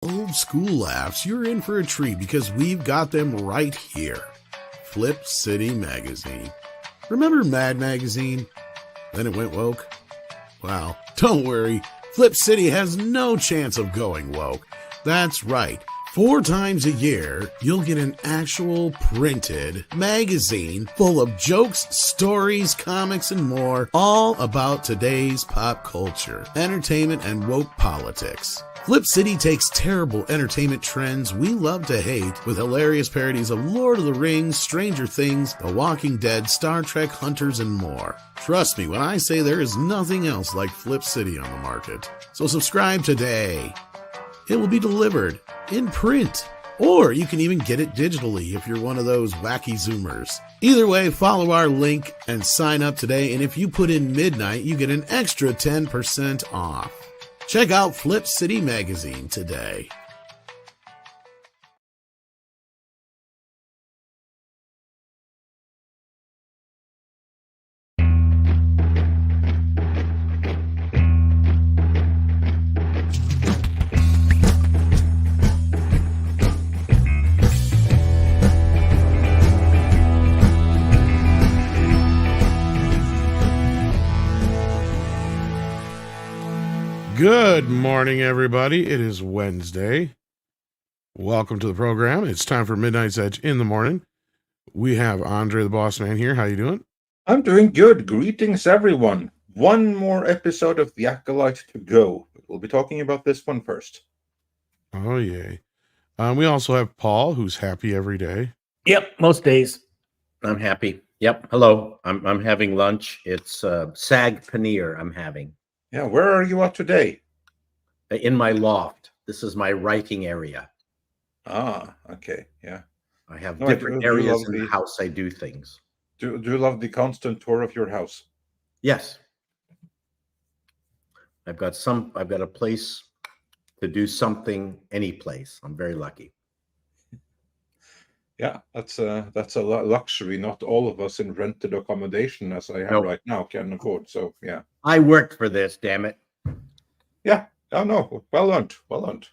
old school laughs, you're in for a treat because we've got them right here. Flip City Magazine. Remember Mad Magazine? Then it went woke? Well, don't worry. Flip City has no chance of going woke. That's right. 4 times a year, you'll get an actual printed magazine full of jokes, stories, comics, and more, all about today's pop culture, entertainment, and woke politics. Flip City takes terrible entertainment trends we love to hate with hilarious parodies of Lord of the Rings, Stranger Things, The Walking Dead, Star Trek, Hunters, and more. Trust me when I say there is nothing else like Flip City on the market. So subscribe today. It will be delivered in print, or you can even get it digitally if you're one of those wacky Zoomers. Either way, follow our link and sign up today, and if you put in midnight, you get an extra 10% off. Check out Flip City Magazine today. Good morning, everybody. It is Wednesday. Welcome to the program. It's time for Midnight's Edge in the morning. We have Andre the Boss Man here. How you doing? I'm doing good. Greetings, everyone. One more episode of The Acolyte to go. We'll be talking about this one first. Oh, yay. We also have Paul, who's happy every day. Yep, most days I'm happy. Yep. Hello. I'm having lunch. It's sag paneer I'm having. Yeah, where are you at today? In my loft. This is my writing area. Ah, okay. Yeah. I have different areas in the house I do things. Do you love the constant tour of your house? Yes. I've got a place to do something any place. I'm very lucky. Yeah, that's a luxury not all of us in rented accommodation as I have right now can afford. So yeah. I worked for this, damn it. Yeah. Oh no. Well earned. Well earned.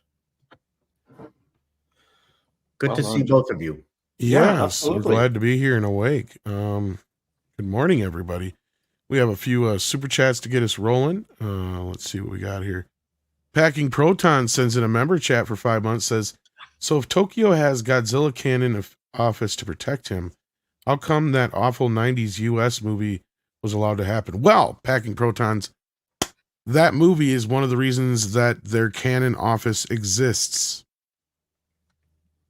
Good to see both of you. Yes, we're glad to be here and awake. Good morning, everybody. We have a few super chats to get us rolling. Let's see what we got here. Packing Proton sends in a member chat for 5 months, says, so if Tokyo has Godzilla Cannon office to protect him, how come that awful 90s US movie was allowed to happen? Well, Packing Protons, that movie is one of the reasons that their canon office exists.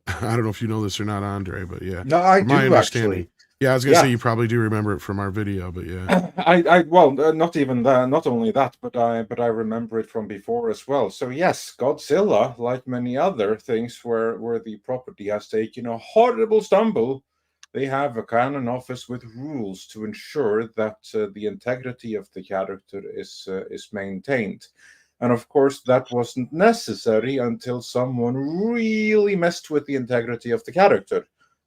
I don't know if you know this or not, Andre, but yeah. No, I do actually. Yeah, I was gonna say you probably do remember it from our video, but yeah. Not even that. Not only that, but I remember it from before as well. So yes, Godzilla, like many other things where the property has taken a horrible stumble, they have a canon office with rules to ensure that the integrity of the character is maintained. And of course, that wasn't necessary until someone really messed with the integrity of the character.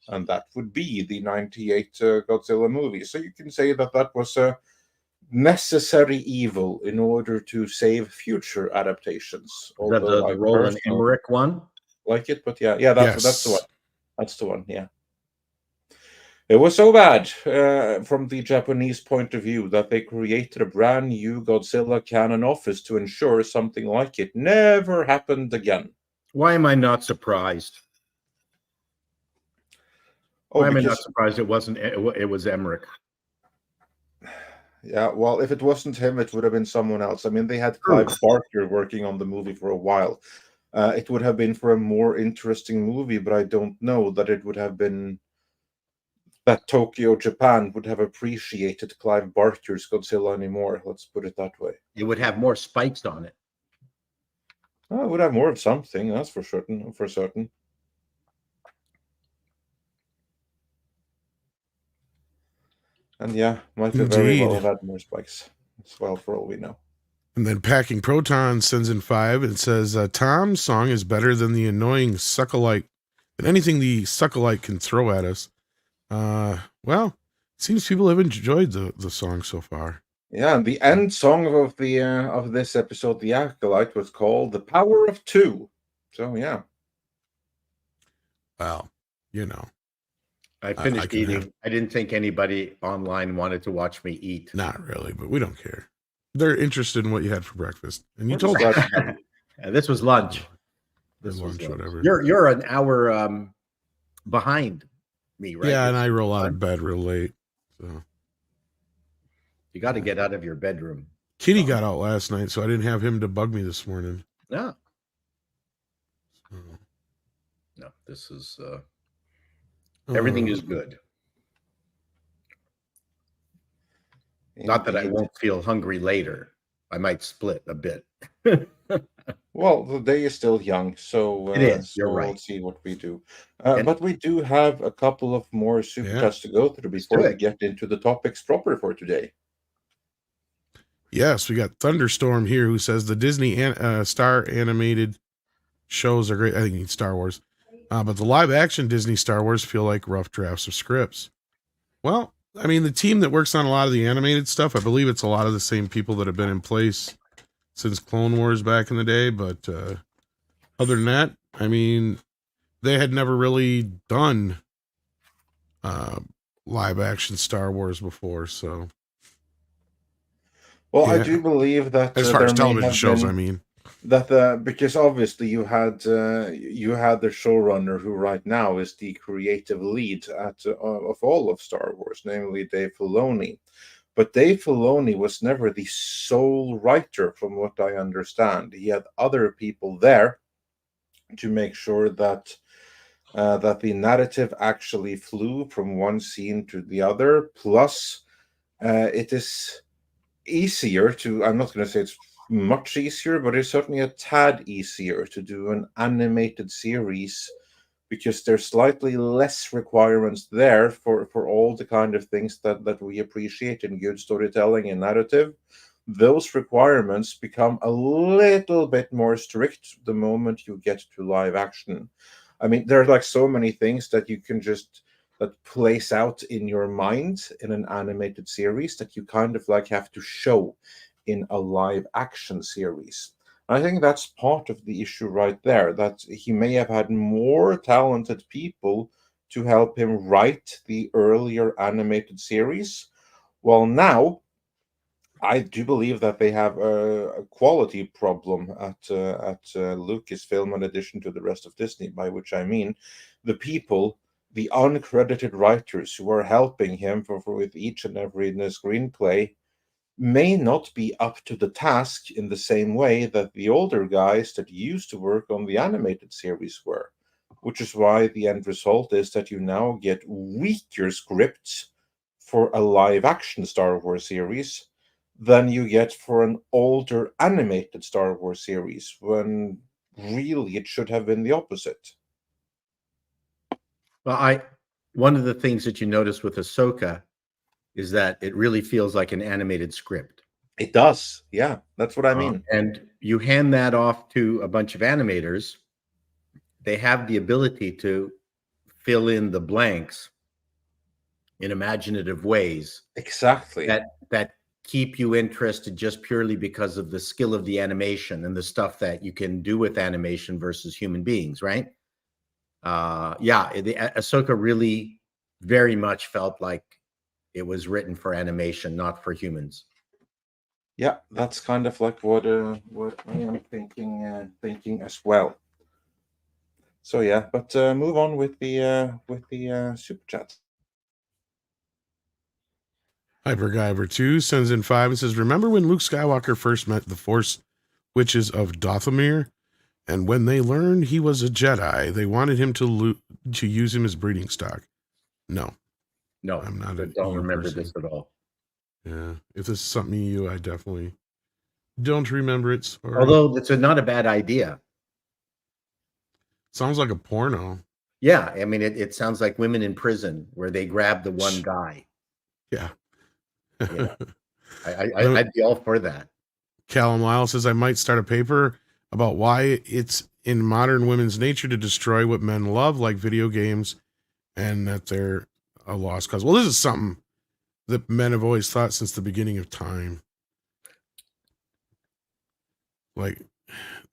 And that would be the 98 Godzilla movie. So you can say that was a necessary evil in order to save future adaptations. Although the Roland Emmerich one? Like it, but that's the one. That's the one, yeah. It was so bad from the Japanese point of view that they created a brand new Godzilla canon office to ensure something like it never happened again. Why am I not surprised? Why am I not surprised it was Emmerich? Yeah, well, if it wasn't him, it would have been someone else. I mean, they had Clive Barker working on the movie for a while. It would have been for a more interesting movie, but I don't know that it would have been that Tokyo, Japan would have appreciated Clive Barker's Godzilla anymore. Let's put it that way. It would have more spikes on it. Oh, it would have more of something, that's for certain. And yeah, might have very well have had more spikes as well, for all we know. And then Packing Proton sends in 5 and says, Tom's song is better than the annoying Suckalite, than anything the Suckalite can throw at us. Well, it seems people have enjoyed the song so far. Yeah, and the end song of this episode, The Acolyte, was called The Power of Two. So yeah. Well, you know, I I finished can eating. have I didn't think anybody online wanted to watch me eat. not really, but we don't care. They're interested in what you had for breakfast, and you We're just told glad them. to know. This was lunch. Or This was lunch, lunch. whatever. You're an hour behind me, right? Yeah, and It's I roll out fun. of bed real late. So You got to get out of your bedroom. Kitty got out last night, so I didn't have him to bug me this morning. No, So, no. This is everything is good. Not that I Indeed. won't feel hungry later. I might split a bit. Well, the day is still young, so It is. You're so we'll right. see what we do. And But we do have a couple of more super Yeah. chats to go through Let's before do we it. get into the topics proper for today. yes, we got Thunderstorm here who says the Disney Star animated shows are great. I think he means Star Wars. But the live action Disney Star Wars feel like rough drafts of scripts. Well, I mean, the team that works on a lot of the animated stuff, I believe it's a lot of the same people that have been in place since Clone Wars back in the day. But other than that, I mean, they had never really done live action Star Wars before. So, Well, I yeah. do believe that As far there as may television have shows, been I mean, that because obviously you had the showrunner who right now is the creative lead at of all of Star Wars, namely Dave Filoni. But Dave Filoni was never the sole writer, from what I understand. He had other people there to make sure that that the narrative actually flew from one scene to the other. Plus, it is easier to, I'm not going to say it's much easier, but it's certainly a tad easier to do an animated series because there's slightly less requirements there for all the kind of things that we appreciate in good storytelling and narrative. Those requirements become a little bit more strict the moment you get to live action. I mean, there are like so many things that you can just that plays out in your mind in an animated series that you kind of like have to show in a live action series. I think that's part of the issue right there, that he may have had more talented people to help him write the earlier animated series. Well, now I do believe that they have a quality problem at Lucasfilm, in addition to the rest of Disney. By which I mean the people, the uncredited writers who are helping him for with each and every screenplay, may not be up to the task in the same way that the older guys that used to work on the animated series were. Which is why the end result is that you now get weaker scripts for a live action Star Wars series than you get for an older animated Star Wars series, when really it should have been the opposite. Well, one of the things that you notice with Ahsoka is that it really feels like an animated script. It does. Yeah, that's what I mean. And you hand that off to a bunch of animators, they have the ability to fill in the blanks in imaginative ways Exactly. that keep you interested just purely because of the skill of the animation and the stuff that you can do with animation versus human beings, right? The Ahsoka really very much felt like it was written for animation, not for humans. Yeah, that's kind of like what I am thinking as well. So yeah, but move on with the super chat. Hyperguyver2 sends in 5 and says, remember when Luke Skywalker first met the Force Witches of Dathomir? And when they learned he was a Jedi, they wanted him to use him as breeding stock. No, I'm not. I don't remember this at all. Yeah, if this is something I definitely don't remember it. Sorry. Although it's not a bad idea. Sounds like a porno. Yeah, I mean, it sounds like Women in Prison, where they grab the one guy. Yeah. I'd be all for that. Callum Lyle says, I might start a paper about why it's in modern women's nature to destroy what men love, like video games, and that they're a lost cause. Well, this is something that men have always thought since the beginning of time. Like,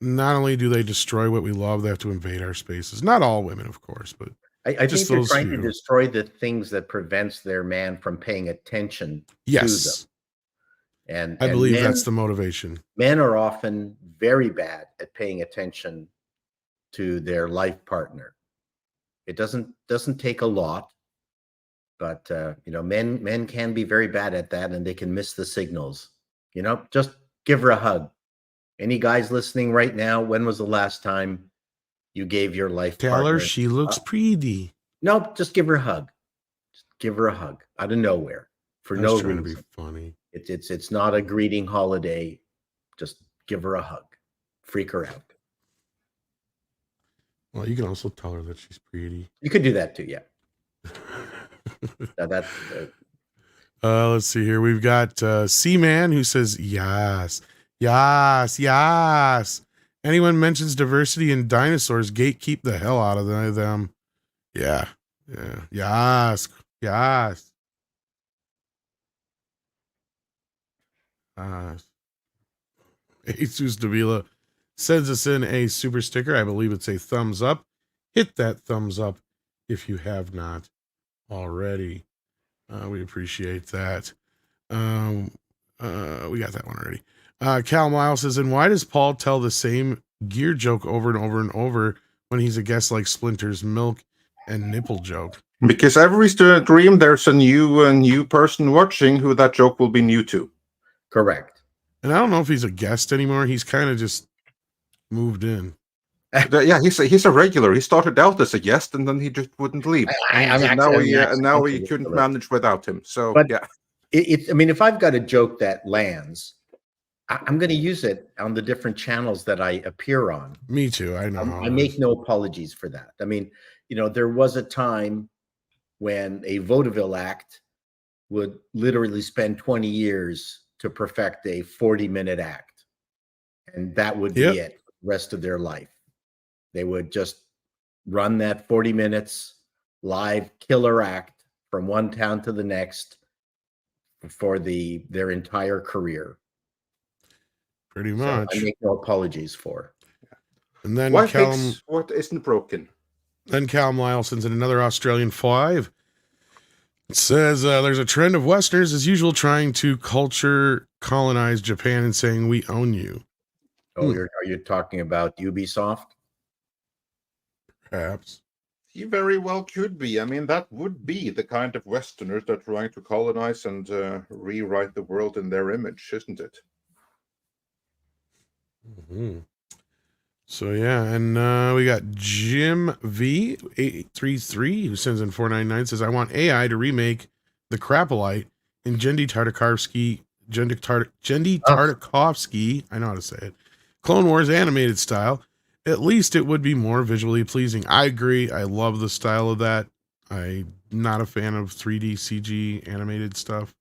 not only do they destroy what we love, they have to invade our spaces. Not all women, of course, but I just think they're those trying to few. destroy the things that prevents their man from paying attention to them. Yes, And I believe that's men, the motivation. men are often very bad at paying attention to their life partner. It doesn't take a lot, but men can be very bad at that, and they can miss the signals. Just give her a hug. Any guys listening right now, when was the last time you gave your life Tell partner? her she looks pretty. No, just give her a hug. Just give her a hug out of nowhere for I no was trying reason. to be funny. It's not a greeting holiday. Just give her a hug. Freak her out. Well, you can also tell her that she's pretty. You could do that too, yeah. That's Let's see here. We've got C-Man who says, yes, yes, yes. Anyone mentions diversity in dinosaurs, gatekeep the hell out of them. Yeah, yeah, yes, yes. Jesus Davila sends us in a super sticker. I believe it's a thumbs up. Hit that thumbs up if you have not already. We appreciate that. We got that one already. Cal Miles says, and why does Paul tell the same gear joke over and over and over when he's a guest like Splinter's milk and nipple joke? Because every stream there's a new person watching who that joke will be new to. correct. And I don't know if he's a guest anymore. He's kind of just moved in. Yeah, he's a regular. He started out as a guest, and then he just wouldn't leave. Now we couldn't manage without him. So, but yeah. If I've got a joke that lands, I'm going to use it on the different channels that I appear on. Me too. I know. I make no apologies for that. I mean, there was a time when a vaudeville act would literally spend 20 years to perfect a 40-minute act. And that would be it the rest of their life. They would just run that 40 minutes live killer act from one town to the next for their entire career. Pretty much. So I make no apologies for. And then What isn't broken? Then Callum Lyle sends in another Australian 5. It says there's a trend of Westerners, as usual, trying to culture colonize Japan and saying we own you. Oh, are you talking about Ubisoft? Perhaps. He very well could be. I mean, that would be the kind of Westerners that are trying to colonize and rewrite the world in their image, isn't it? Mm-hmm. So yeah, and we got Jim V 833 who sends in 499, says I want AI to remake the Crapolite in Jendi Tartakovsky. I know how to say it. Clone Wars animated style. At least it would be more visually pleasing. I agree. I love the style of that. I'm not a fan of 3D CG animated stuff.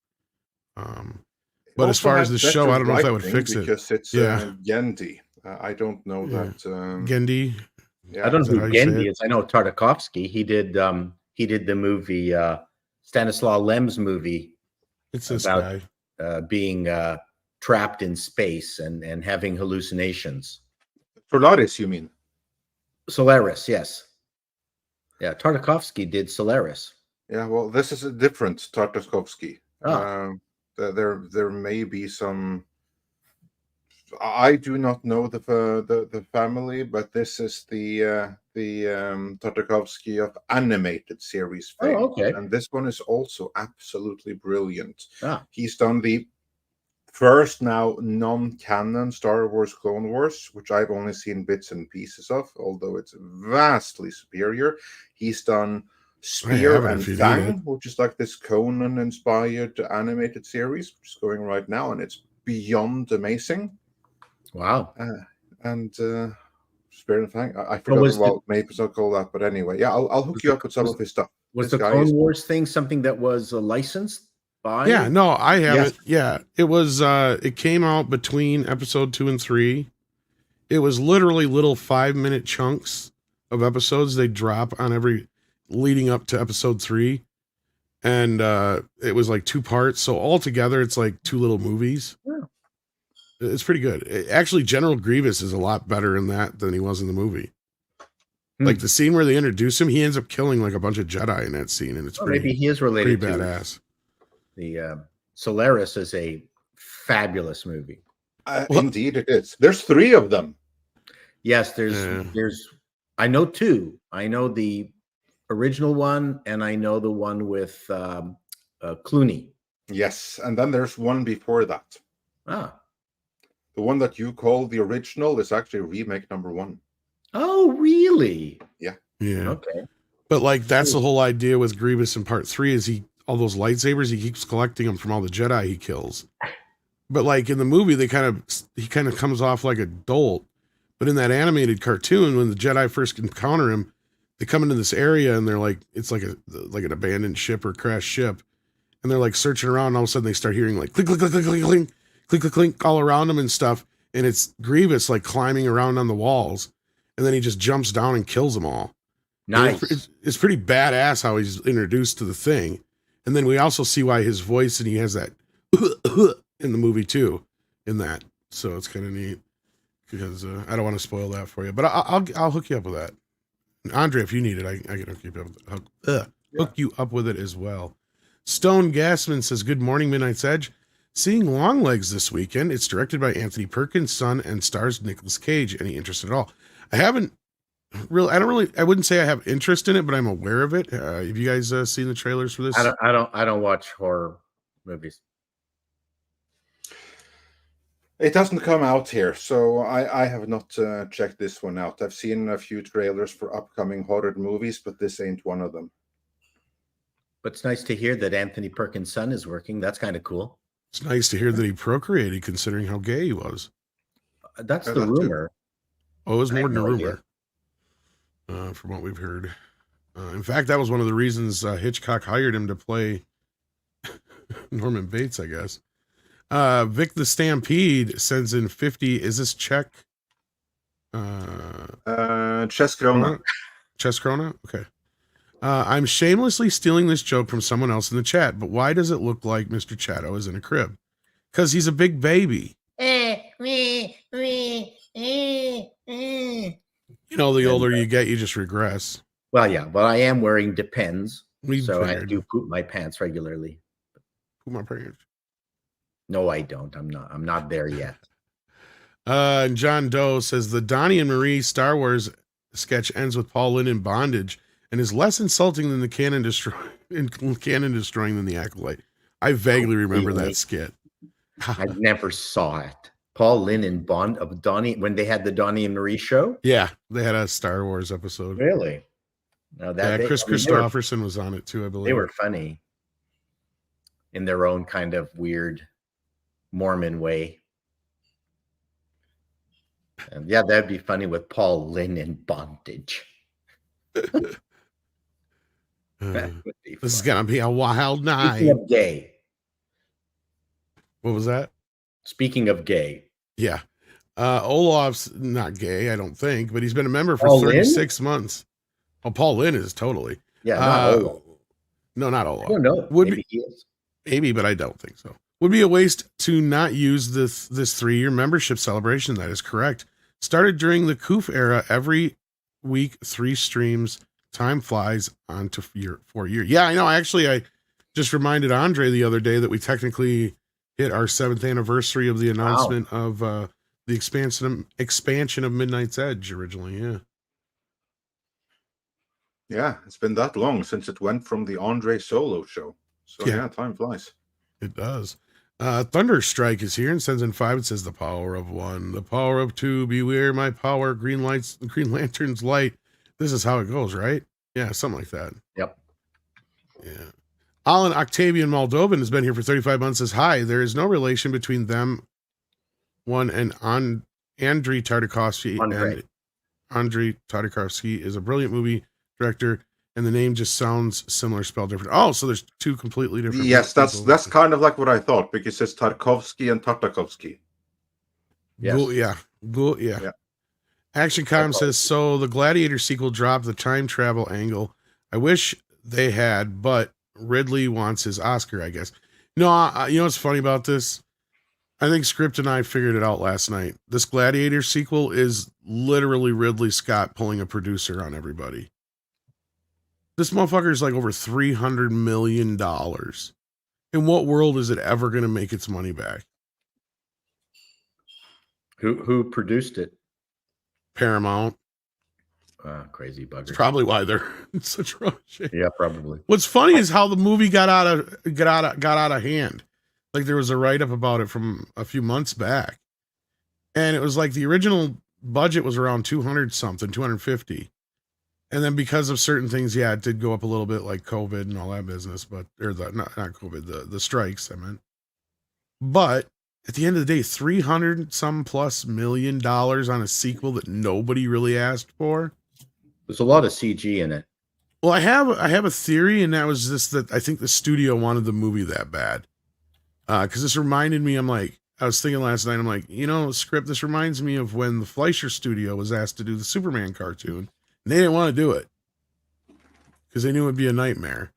But as far as the show, I don't know if that would fix it. Because it's Yendi. I don't know that. Gendy. Yeah, I don't know who Gendy is. I know Tartakovsky. He did the movie Stanislaw Lem's movie. It's this guy being trapped in space and having hallucinations. Solaris, you mean? Solaris, yes. Yeah, Tartakovsky did Solaris. Yeah, well, this is a different Tartakovsky. Oh. There may be some. I do not know the family, but this is the Tartakovsky of animated series fame. Oh, okay. And this one is also absolutely brilliant. Ah. He's done the first now non-canon Star Wars Clone Wars, which I've only seen bits and pieces of, although it's vastly superior. He's done Spear and Fang, which is like this Conan-inspired animated series, which is going right now, and it's beyond amazing. Wow. And Spear and Fang, I forgot what maybe I'll call that, but anyway, yeah, I'll hook you up with some of his stuff. Was the Clone Wars thing something that was licensed? Yeah, no, I have it. Yeah, it was. It came out between episode 2 and 3. It was literally little 5-minute chunks of episodes they drop on every leading up to episode 3, and it was like 2 parts. So altogether, it's like 2 little movies. Yeah. It's pretty good. Actually, General Grievous is a lot better in that than he was in the movie. Like the scene where they introduce him, he ends up killing like a bunch of Jedi in that scene, and it's maybe he is related pretty to badass. The Solaris is a fabulous movie. Indeed, it is. There's 3 of them. Yes, there's. I know 2. I know the original one, and I know the one with Clooney. Yes, and then there's one before that. Ah, the one that you call the original is actually remake number 1. Oh, really? Yeah. Okay. But like that's the whole idea with Grievous in part 3 is all those lightsabers, he keeps collecting them from all the Jedi he kills. But like in the movie, he kind of comes off like a dolt. But in that animated cartoon, when the Jedi first encounter him, they come into this area and they're like, it's like an abandoned ship or crashed ship. And they're like searching around, and all of a sudden they start hearing like clink, clink, clink, clink, clink, clink, clink, clink, clink all around them and stuff. And it's Grievous like climbing around on the walls. And then he just jumps down and kills them all. Nice. It's pretty badass how he's introduced to the thing. And then we also see why his voice, and he has that in the movie too, in that. So it's kind of neat because I don't want to spoil that for you, but I'll hook you up with that. And Andre, if you need it, I can hook you up with it as well. Stone Gassman says, "Good morning, Midnight's Edge. Seeing Longlegs this weekend. It's directed by Anthony Perkins' son and stars Nicolas Cage. Any interest at all?" I wouldn't say I have interest in it, but I'm aware of it. Have you guys seen the trailers for this? I don't watch horror movies. It doesn't come out here, so I have not checked this one out. I've seen a few trailers for upcoming horror movies, but this ain't one of them. But it's nice to hear that Anthony Perkins' son is working. That's kind of cool. It's nice to hear that he procreated, considering how gay he was. That's the rumor. Oh, it was more than a rumor, from what we've heard. In fact, that was one of the reasons Hitchcock hired him to play Norman Bates, I guess. Vic the Stampede sends in 50. Is this Czech? Chess Krona. Chess Krona? Okay. I'm shamelessly stealing this joke from someone else in the chat, but why does it look like Mr. Chato is in a crib? Because he's a big baby. You know, the older you get, you just regress. Well, yeah, but I am wearing Depends, so figured. I do poop my pants regularly. Poop my pants? No, I don't. I'm not there yet. And John Doe says the Donnie and Marie Star Wars sketch ends with Paul Lynn in bondage and is less insulting than the canon destroying than the Acolyte. I vaguely remember that skit. I never saw it. Paul Lynn and Donnie, when they had the Donnie and Marie show? Yeah, they had a Star Wars episode. Really? No, Chris Christopherson was on it too, I believe. They were funny in their own kind of weird Mormon way. And yeah, that'd be funny with Paul Lynn in bondage. This is gonna be a wild night. Speaking of gay. What was that? Speaking of gay. Yeah. Olaf's not gay, I don't think, but he's been a member for Paul 36 months. Oh, Paul Lynn is totally. Yeah, not Olaf. No, not Olaf. I don't know. Maybe he is. Maybe, but I don't think so. Would be a waste to not use this 3-year membership celebration. That is correct. Started during the Coof era. Every week, 3 streams. Time flies on to 4 years. Yeah, I know. Actually, I just reminded Andre the other day that we technically hit our 7th anniversary of the announcement of the expansion of Midnight's Edge originally. Yeah. Yeah, it's been that long since it went from the Andre solo show. So yeah, time flies. It does. Thunderstrike is here and sends in 5. It says the power of 1, the power of 2, beware my power, Green Lantern's light. This is how it goes, right? Yeah, something like that. Yep. Yeah. Alan Octavian Moldovan has been here for 35 months. Says, hi, there is no relation between them, one and Andrei Tartakovsky. Andrei Tartakovsky is a brilliant movie director, and the name just sounds similar, spelled different. Oh, so there's 2 completely different. Yes, that's kind of like what I thought, because it's Tarkovsky and Tartakovsky. Yes. Yeah. Action Com says, so the Gladiator sequel dropped the time travel angle. I wish they had, but Ridley wants his Oscar, I guess. No, you know what's funny about this? I think Script and I figured it out last night. This Gladiator sequel is literally Ridley Scott pulling a producer on everybody. This motherfucker is like over $300 million. In what world is it ever going to make its money back? Who produced it? Paramount. Crazy buggers. That's probably why they're in such rough shape. Yeah, probably. What's funny is how the movie got out of hand. Like there was a write-up about it from a few months back. And it was like the original budget was around 200 something, 250. And then because of certain things, yeah, it did go up a little bit, like COVID and all that business, but not COVID, the strikes, I meant. But at the end of the day, $300+ million on a sequel that nobody really asked for. There's a lot of CG in it. Well, I have a theory, and that was just that I think the studio wanted the movie that bad. Because this reminded me, I was thinking last night, I'm like, Script, this reminds me of when the Fleischer studio was asked to do the Superman cartoon. And they didn't want to do it because they knew it would be a nightmare.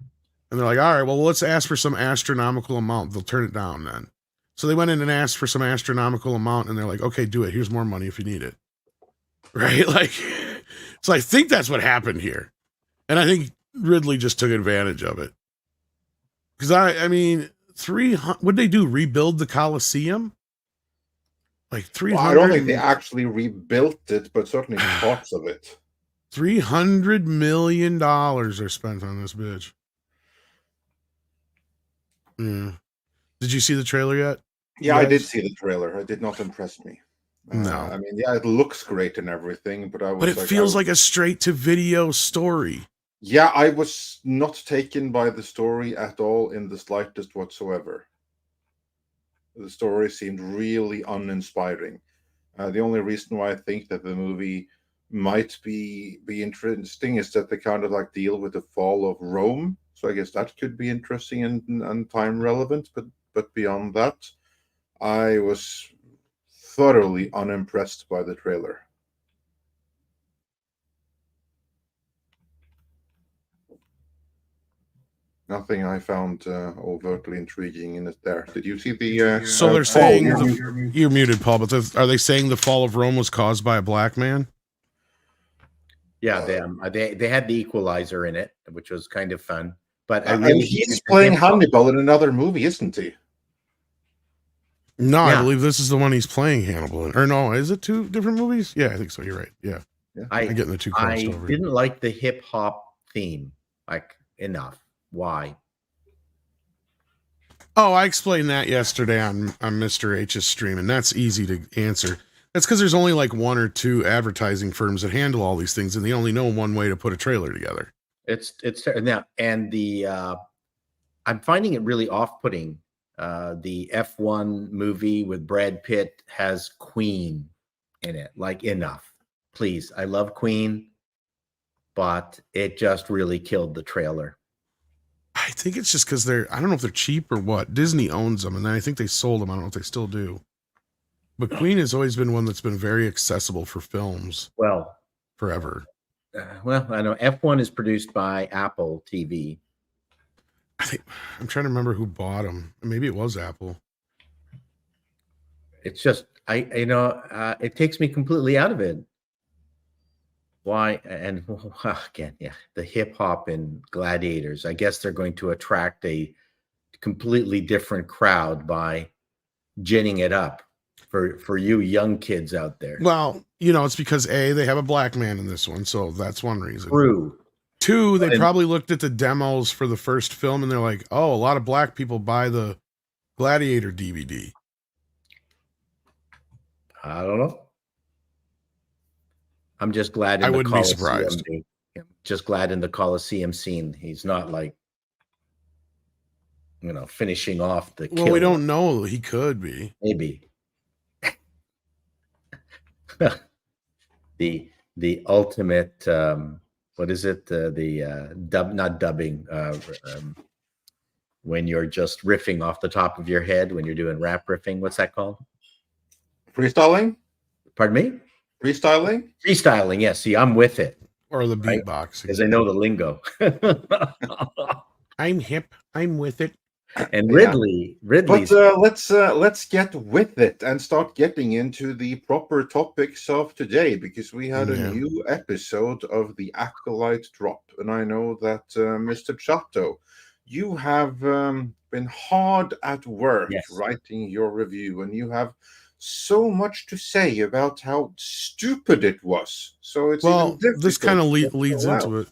And they're like, all right, well, let's ask for some astronomical amount. They'll turn it down then. So they went in and asked for some astronomical amount, and they're like, okay, do it. Here's more money if you need it. Right? Like, so I think that's what happened here. And I think Ridley just took advantage of it. Because I mean, would they do rebuild the Coliseum? Like 300. Well, I don't think they actually rebuilt it, but certainly parts of it. $300 million are spent on this bitch. Yeah. Did you see the trailer yet? Yeah, I did see the trailer. It did not impress me. No. I mean, yeah, it looks great and everything, but it feels like a straight-to-video story. Yeah, I was not taken by the story at all in the slightest whatsoever. The story seemed really uninspiring. The only reason why I think that the movie might be interesting is that they kind of like deal with the fall of Rome. So I guess that could be interesting and time relevant. But beyond that, I was thoroughly unimpressed by the trailer. Nothing I found overtly intriguing in it there. Did you see the... so they're saying... You're muted, Paul, but are they saying the fall of Rome was caused by a black man? Yeah, they had the Equalizer in it, which was kind of fun. But and he's playing Hannibal in another movie, isn't he? No, yeah. I believe this is the one he's playing Hannibal in. Or no, is it two different movies? Yeah, I think so. You're right. Yeah. I'm getting the two crossed over. I didn't like the hip hop theme, like enough. Why? Oh, I explained that yesterday on Mr. H's stream, and that's easy to answer. That's because there's only like one or two advertising firms that handle all these things, and they only know one way to put a trailer together. It's now, and the I'm finding it really off-putting. The F1 movie with Brad Pitt has Queen in it. Like, enough, please. I love Queen, but it just really killed the trailer. I think it's just because I don't know if they're cheap or what. Disney owns them, and then I think they sold them. I don't know if they still do. But Queen has always been one that's been very accessible for films. Well, forever. Well, I know F1 is produced by Apple TV. I'm trying to remember who bought them. Maybe it was Apple. It's just it takes me completely out of it. Why? And again, yeah, the hip hop and Gladiators. I guess they're going to attract a completely different crowd by ginning it up for you young kids out there. Well, it's because A, they have a black man in this one, so that's one reason. True. Two, they probably looked at the demos for the first film and they're like, oh, a lot of black people buy the Gladiator DVD. I don't know. I'm just glad I wouldn't be surprised. Just glad in the Coliseum scene. He's not like, finishing off the kill. Well, we don't know. He could be. Maybe. the ultimate what is it? Not dubbing. When you're just riffing off the top of your head when you're doing rap riffing. What's that called? Freestyling? Pardon me? Freestyling? Freestyling, yes. See, I'm with it. Or the beatboxing. Because I know the lingo. I'm hip. I'm with it. And Yeah. Ridley's But let's get with it and start getting into the proper topics of today, because we had a Yeah. new episode of the Acolyte drop, and I know that Mr. Chato, you have been hard at work Yes. writing your review, and you have so much to say about how stupid it was. So it's Well, even difficult. this kind of to get leads well. into it.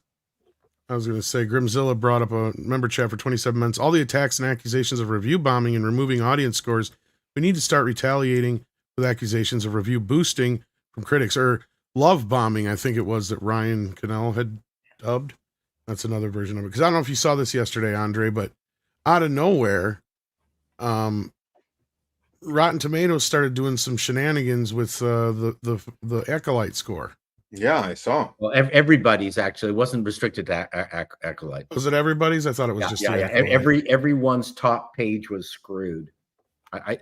I was going to say, Grimzilla brought up a member chat for 27 minutes. All the attacks and accusations of review bombing and removing audience scores. We need to start retaliating with accusations of review boosting from critics, or love bombing, I think it was that Ryan Cannell had dubbed. That's another version of it. Because I don't know if you saw this yesterday, Andre, but out of nowhere, Rotten Tomatoes started doing some shenanigans with the Acolyte score. Yeah, I saw. Well, everybody's actually, it wasn't restricted to Acolyte. Was it everybody's? I thought it was just the Acolyte. Everyone's top page was screwed. I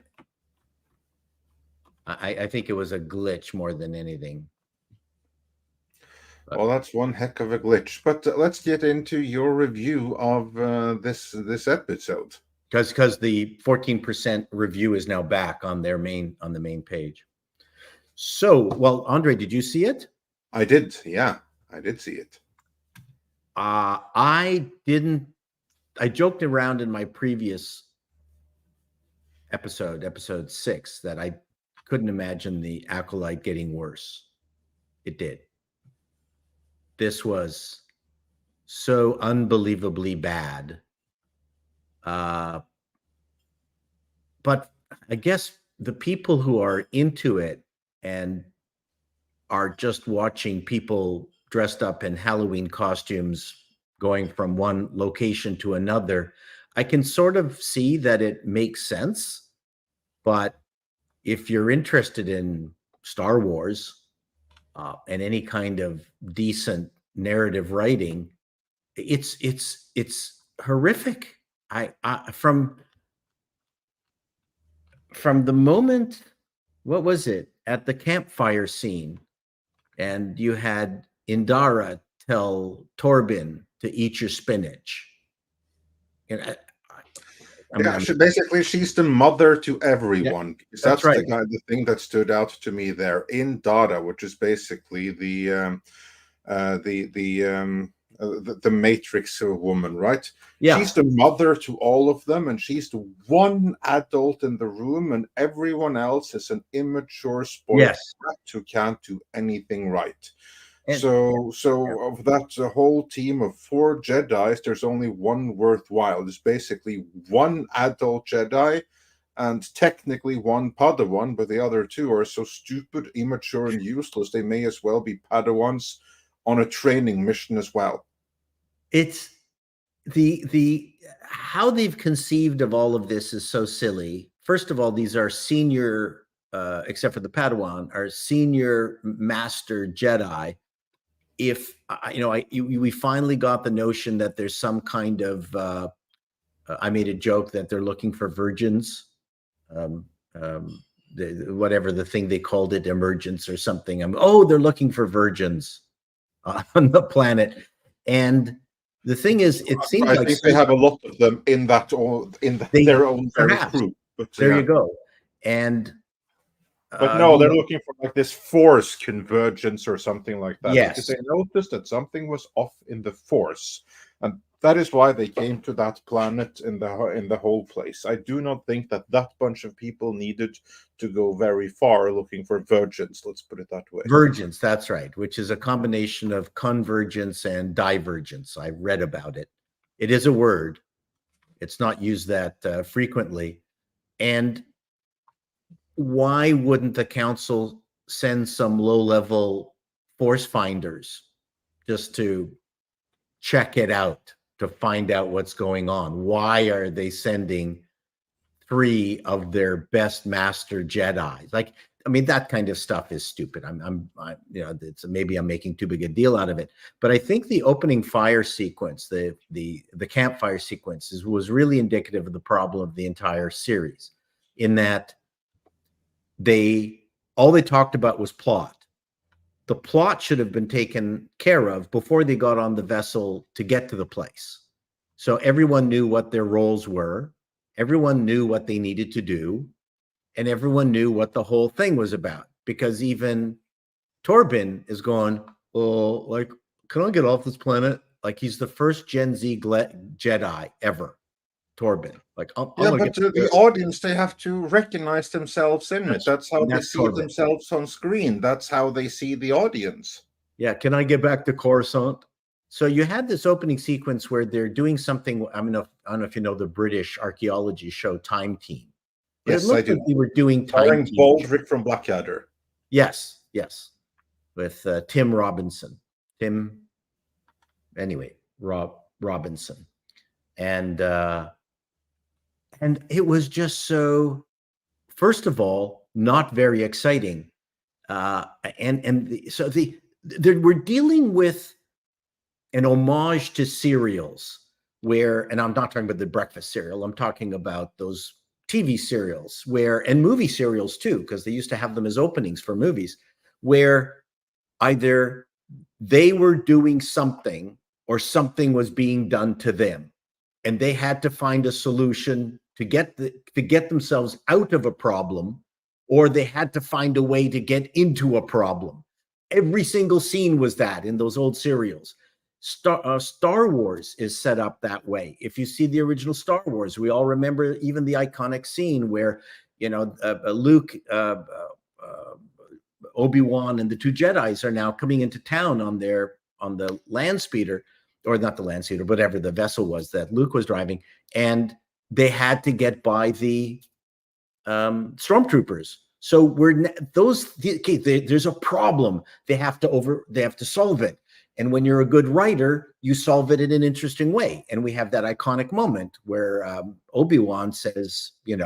think it was a glitch more than anything. Well, that's one heck of a glitch. But let's get into your review of this episode. Because the 14% review is now back on the main page. So, well, Andre, did you see it? I did, yeah, I did see it. I didn't. I joked around in my previous episode 6, that I couldn't imagine the Acolyte getting worse. It did. This was so unbelievably bad. But I guess the people who are into it and are just watching people dressed up in Halloween costumes going from one location to another, I can sort of see that it makes sense. But if you're interested in Star Wars and any kind of decent narrative writing, it's horrific. From the moment, what was it, at the campfire scene, and you had Indara tell Torben to eat your spinach. And basically, she's the mother to everyone. Yeah, That's right. the thing that stood out to me there. Indara, which is basically the Matrix woman, right? Yeah. She's the mother to all of them, and she's the one adult in the room, and everyone else is an immature, spoiled brat who can't do anything right. And so of that whole team of 4 Jedis, there's only one worthwhile. There's basically one adult Jedi and technically one Padawan, but the other 2 are so stupid, immature, and useless, they may as well be Padawans on a training mission as well. It's the how they've conceived of all of this is so silly. First of all, these are senior, except for the Padawan, are senior master Jedi. If we finally got the notion that there's some kind of, I made a joke that they're looking for virgins, whatever the thing they called it, emergence or something. They're looking for virgins on the planet. And the thing is, it seems I think they have a lot of them in that, their own group. But there you go. And but no, they're looking for like this force convergence or something like that. Yes. Because they noticed that something was off in the force, and that is why they came to that planet in the whole place. I do not think that bunch of people needed to go very far looking for virgins. Let's put it that way. Virgins, that's right, which is a combination of convergence and divergence. I read about it. It is a word. It's not used that frequently. And why wouldn't the council send some low-level force finders just to check it out, to find out what's going on? Why are they sending 3 of their best master Jedi? That kind of stuff is stupid. Maybe I'm making too big a deal out of it, but I think the opening fire sequence, the campfire sequence, was really indicative of the problem of the entire series, in that all they talked about was plot. The plot should have been taken care of before they got on the vessel to get to the place. So everyone knew what their roles were. everyone knew what they needed to do, and everyone knew what the whole thing was about, because even Torben is going, oh, like, can I get off this planet? Like, he's the first Gen Z Jedi ever, Torben. Like, I'm Yeah, gonna but get the audience, they have to recognize themselves in it. That's how they that's see Torben. themselves on screen. That's how they see the audience. Yeah, can I get back to Coruscant? So you had this opening sequence where they're doing something. I don't know if you know the British archaeology show Time Team, but Yes, it looked I do. like they were doing Time Starring Team. Baldrick from Blackadder. Yes, with Tim Robinson. Robinson, and it was just so. First of all, not very exciting, so we're dealing with an homage to serials where, and I'm not talking about the breakfast cereal, I'm talking about those TV serials and movie serials too, because they used to have them as openings for movies, where either they were doing something or something was being done to them, and they had to find a solution to get themselves out of a problem, or they had to find a way to get into a problem. Every single scene was that in those old serials. Star Wars is set up that way. If you see the original Star Wars, we all remember even the iconic scene where, Luke, Obi-Wan, and the two Jedis are now coming into town on the land speeder, or not the land speeder, whatever the vessel was that Luke was driving, and they had to get by the stormtroopers. So there's a problem. They have to solve it. And when you're a good writer, you solve it in an interesting way. And we have that iconic moment where Obi-Wan says, you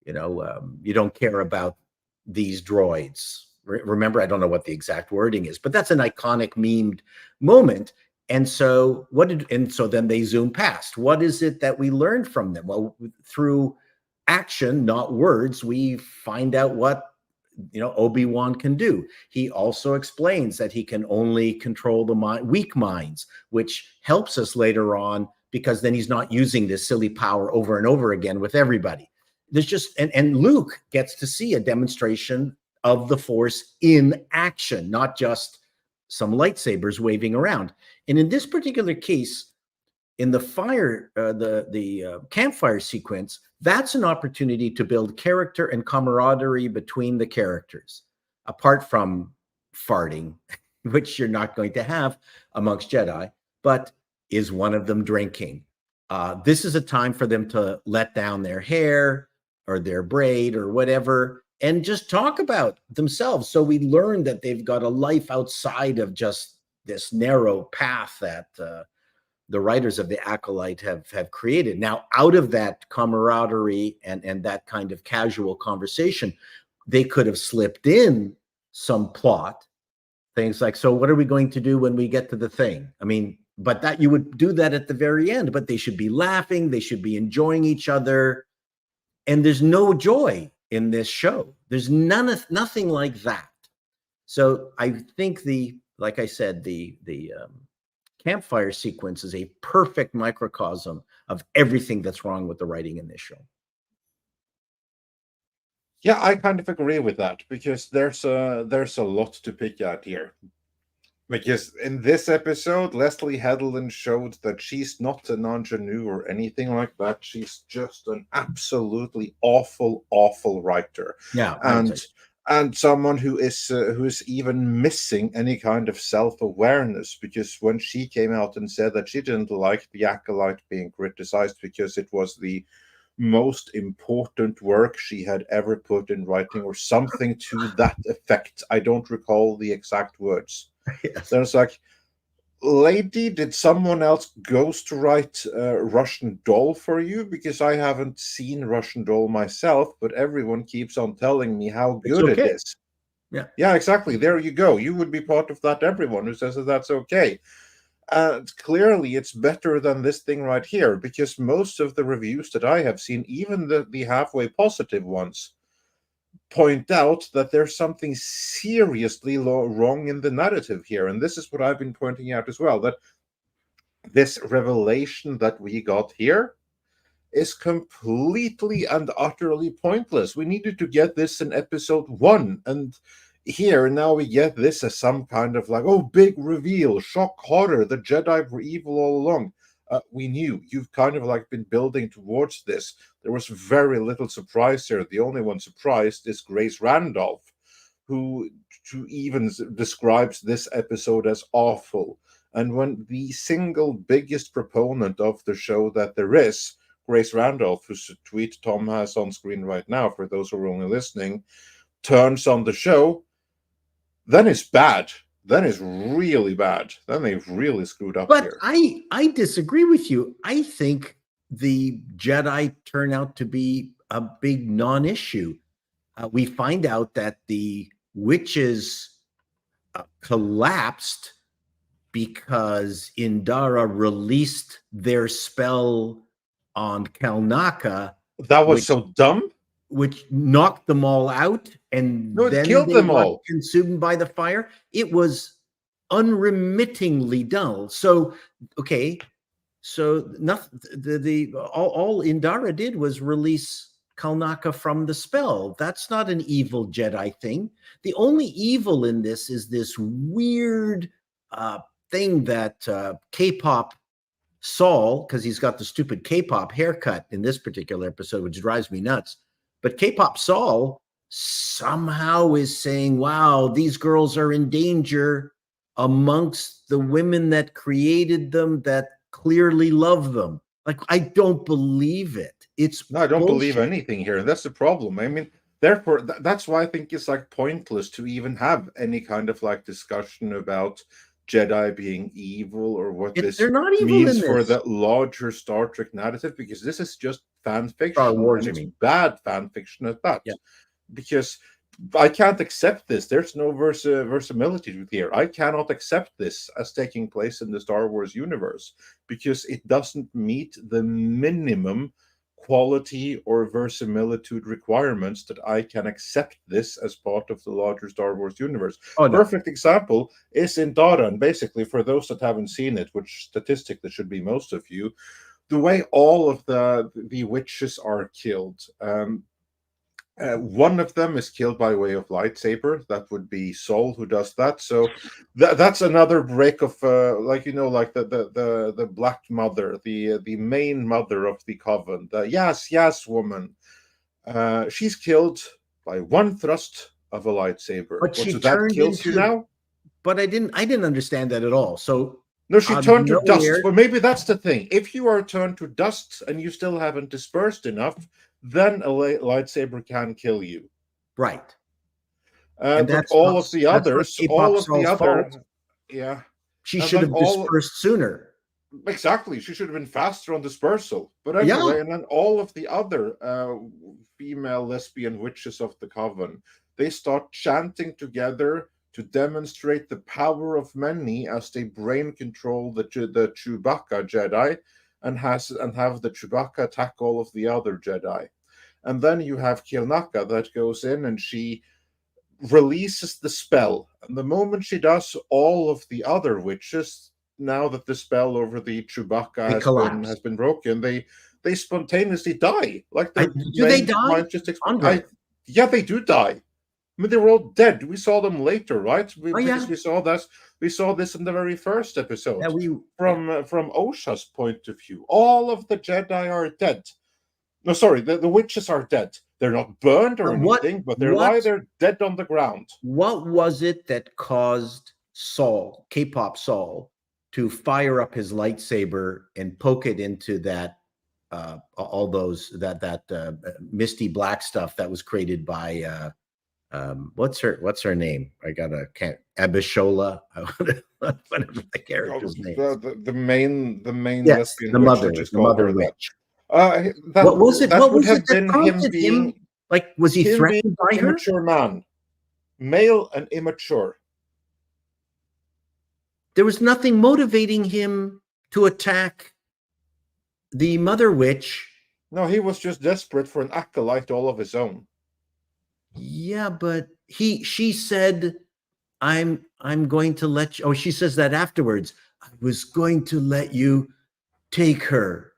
don't care about these droids. Remember, I don't know what the exact wording is, but that's an iconic memed moment. And so then they zoom past. What is it that we learned from them? Well, through action, not words, we find out what Obi-Wan can do. He also explains that he can only control the weak minds, which helps us later on, because then he's not using this silly power over and over again with everybody. There's just and Luke gets to see a demonstration of the Force in action, not just some lightsabers waving around. And in this particular case, in the campfire sequence, that's an opportunity to build character and camaraderie between the characters, apart from farting, which you're not going to have amongst Jedi. But is one of them drinking? This is a time for them to let down their hair or their braid or whatever, and just talk about themselves. So we learn that they've got a life outside of just this narrow path that the writers of the Acolyte have created. Now, out of that camaraderie and that kind of casual conversation, they could have slipped in some plot, things like, so what are we going to do when we get to the thing? I mean, but that you would do that at the very end, but they should be laughing, they should be enjoying each other. And there's no joy in this show. There's nothing like that. So I think like I said, the campfire sequence is a perfect microcosm of everything that's wrong with the writing in this show. Yeah, I kind of agree with that, because there's a lot to pick at here. Because in this episode, Leslie Headland showed that she's not an ingenue or anything like that. She's just an absolutely awful, awful writer. Yeah, and someone who is even missing any kind of self-awareness, because when she came out and said that she didn't like the Acolyte being criticized because it was the most important work she had ever put in writing, or something to that effect. I don't recall the exact words. Yes. There's like, lady, did someone else ghostwrite Russian Doll for you? Because I haven't seen Russian Doll myself, but everyone keeps on telling me how good it is. Yeah, exactly. There you go. You would be part of that everyone who says that that's okay. Clearly, it's better than this thing right here, because most of the reviews that I have seen, even the halfway positive ones, point out that there's something seriously wrong in the narrative here. And this is what I've been pointing out as well, that this revelation that we got here is completely and utterly pointless. We needed to get this in episode 1, and here now we get this as some kind of like, oh, big reveal, shock, horror, the Jedi were evil all along. We knew. You've kind of like been building towards this. There was very little surprise here. The only one surprised is Grace Randolph, who even describes this episode as awful. And when the single biggest proponent of the show that there is, Grace Randolph, whose tweet Tom has on screen right now, for those who are only listening, turns on the show, then it's bad. Then it's really bad. Then they've really screwed up here. But I disagree with you. I think the Jedi turn out to be a big non-issue. We find out that the witches collapsed because Indara released their spell on Kalnaka. That was so dumb. Which knocked them all out, and no, it then killed they them got all. Consumed by the fire. It was unremittingly dull. So, okay, so nothing. All Indara did was release Kalnaka from the spell. That's not an evil Jedi thing. The only evil in this is this weird thing that K-pop Saul, because he's got the stupid K-pop haircut in this particular episode, which drives me nuts. But K-pop Saul somehow is saying, wow, these girls are in danger amongst the women that created them, that clearly love them. Like, I don't believe it. No, I don't bullshit. believe anything here. That's the problem. I mean, therefore, that's why I think it's like pointless to even have any kind of like discussion about Jedi being evil or what this means for the larger Star Trek narrative, because this is just fan fiction. Star Wars, and it's bad fan fiction at that. Yeah. Because I can't accept this. There's no verisimilitude here. I cannot accept this as taking place in the Star Wars universe because it doesn't meet the minimum quality or verisimilitude requirements that I can accept this as part of the larger Star Wars universe. Oh, no. Perfect example is Indara, and basically for those that haven't seen it, which statistically should be most of you, the way all of the witches are killed. One of them is killed by way of lightsaber. That would be Sol who does that. So that's another break of like the Black Mother, the main mother of the Coven, the Yas woman. She's killed by one thrust of a lightsaber. But she that kills you now. But I didn't understand that at all. So no, she turned to dust. But maybe that's the thing. If you are turned to dust and you still haven't dispersed enough, then a lightsaber can kill you. Right. But all of the others, yeah. She should have dispersed sooner. Exactly. She should have been faster on dispersal. But anyway, and then all of the other female lesbian witches of the Coven, they start chanting together to demonstrate the power of many as they brain control the Chewbacca Jedi and have the Chewbacca attack all of the other Jedi. And then you have Kalnaka that goes in and she releases the spell. And the moment she does, all of the other witches, now that the spell over the Chewbacca has been broken, they spontaneously die. Like do they die? Yeah, they do die. I mean, they were all dead. We saw them later, right? Because we saw this in the very first episode. From Osha's point of view, all of the Jedi are dead. No, sorry, the witches are dead. They're not burned or anything, but they're dead on the ground. What was it that caused Saul, K-pop Saul, to fire up his lightsaber and poke it into that all those that misty black stuff that was created by what's her name? Abishola, whatever the character's name. The main yes, lesbian the mother witch. What was it? What would have been him being like? Was he threatened by her? Immature man, male and immature. There was nothing motivating him to attack the mother witch. No, he was just desperate for an acolyte all of his own. Yeah, but she said, I'm going to let you. Oh, she says that afterwards. I was going to let you take her.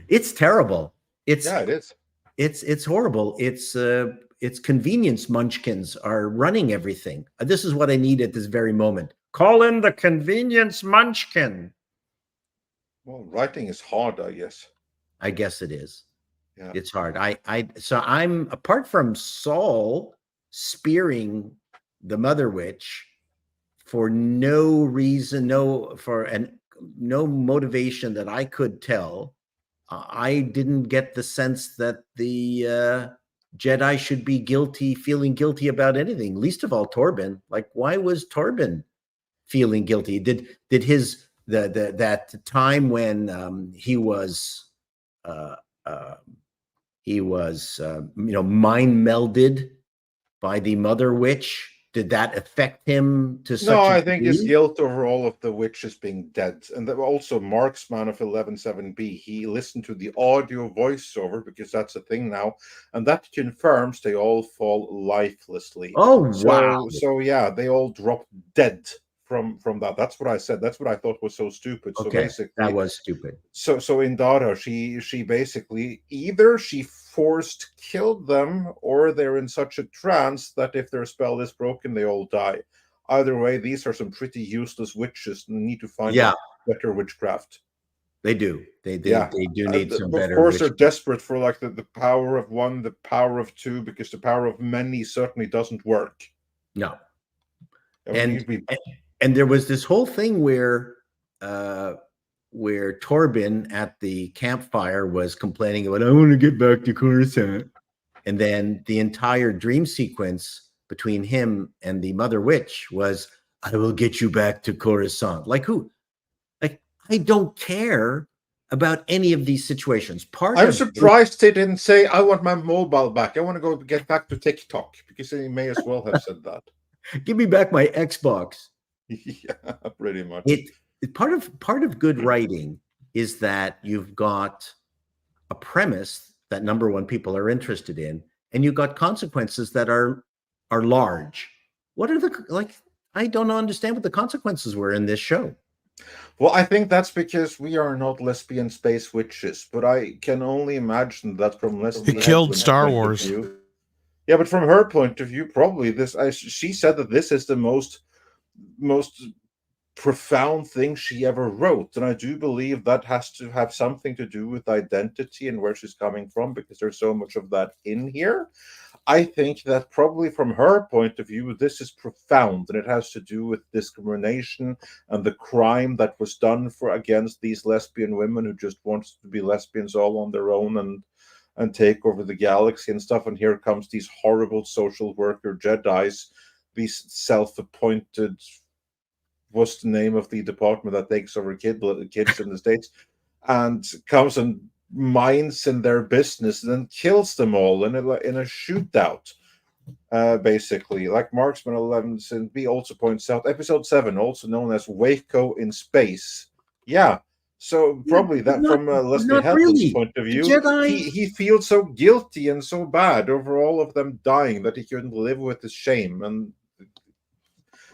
It's terrible. Yeah, it is. It's horrible. It's convenience munchkins are running everything. This is what I need at this very moment. Call in the convenience munchkin. Well, writing is hard, I guess. I guess it is. Yeah. It's hard. So I'm, apart from Saul spearing the Mother Witch for no reason, no motivation that I could tell. I didn't get the sense that the Jedi should be feeling guilty about anything, least of all Torben. Like, why was Torben feeling guilty? Did his that time when he was mind melded by the Mother Witch? Did that affect him to such No, a I think his degree? guilt over all of the witches being dead. And also Marksman of 11-7B, he listened to the audio voiceover, because that's a thing now, and that confirms they all fall lifelessly. Oh, wow. So yeah, they all drop dead from that. That's what I said. That's what I thought was so stupid. Okay, so basically, that was stupid. So in Dada, she basically either she forced killed them, or they're in such a trance that if their spell is broken, they all die. Either way, these are some pretty useless witches and need to find out better witchcraft. They do. They do need some better. Of course, they're desperate for like the power of one, the power of two, because the power of many certainly doesn't work. No. And there was this whole thing where Torben at the campfire was complaining about, I want to get back to Coruscant. And then the entire dream sequence between him and the Mother Witch was, I will get you back to Coruscant. Like who? Like, I don't care about any of these situations. I'm surprised they didn't say, I want my mobile back. I want to go get back to TikTok, because they may as well have said that. Give me back my Xbox. Yeah, pretty much. Part of good writing is that you've got a premise that, number one, people are interested in, and you've got consequences that are large. What are I don't understand what the consequences were in this show. Well, I think that's because we are not lesbian space witches, but I can only imagine that from lesbian. It killed Star Wars. Yeah, but from her point of view, probably she said that this is the most profound thing she ever wrote, and I do believe that has to have something to do with identity and where she's coming from, because there's so much of that in here. I think that probably from her point of view, this is profound, and it has to do with discrimination and the crime that was done against these lesbian women who just wanted to be lesbians all on their own and take over the galaxy and stuff. And here comes these horrible social worker Jedis, these self-appointed, what's the name of the department that takes over kids in the States, and comes and minds in their business and then kills them all in a shootout, basically. Like Marksman 11B also points out, episode 7, also known as Waco in Space. Yeah, so probably that from Leslie Headland's point of view, he feels so guilty and so bad over all of them dying that he couldn't live with his shame, and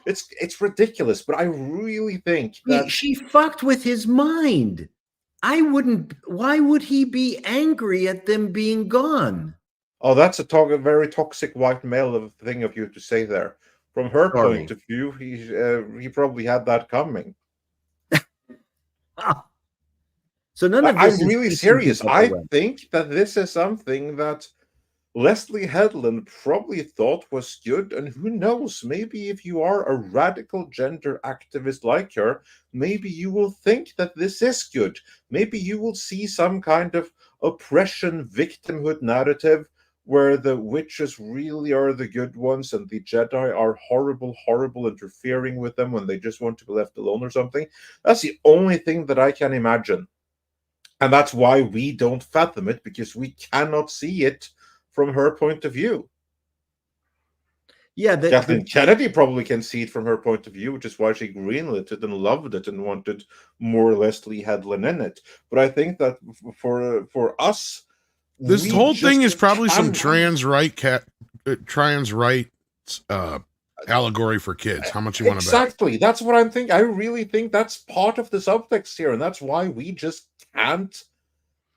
it's ridiculous. But I really think that she fucked with his mind. Why would he be angry at them being gone? Oh, that's a very toxic white male thing of you to say there. From her point of view, he probably had that coming. So none of this I'm really serious. I think that this is something that Leslie Headland probably thought was good, and who knows, maybe if you are a radical gender activist like her, maybe you will think that this is good. Maybe you will see some kind of oppression victimhood narrative where the witches really are the good ones and the Jedi are horrible interfering with them when they just want to be left alone or something. That's the only thing that I can imagine. And that's why we don't fathom it, because we cannot see it from her point of view. Yeah, Kathleen Kennedy probably can see it from her point of view, which is why she greenlit it and loved it and wanted more Leslie Headland in it. But I think that for us, this whole thing is probably some trans right allegory for kids. How much you want to bet? Exactly. That's what I'm thinking. I really think that's part of the subtext here, and that's why we just can't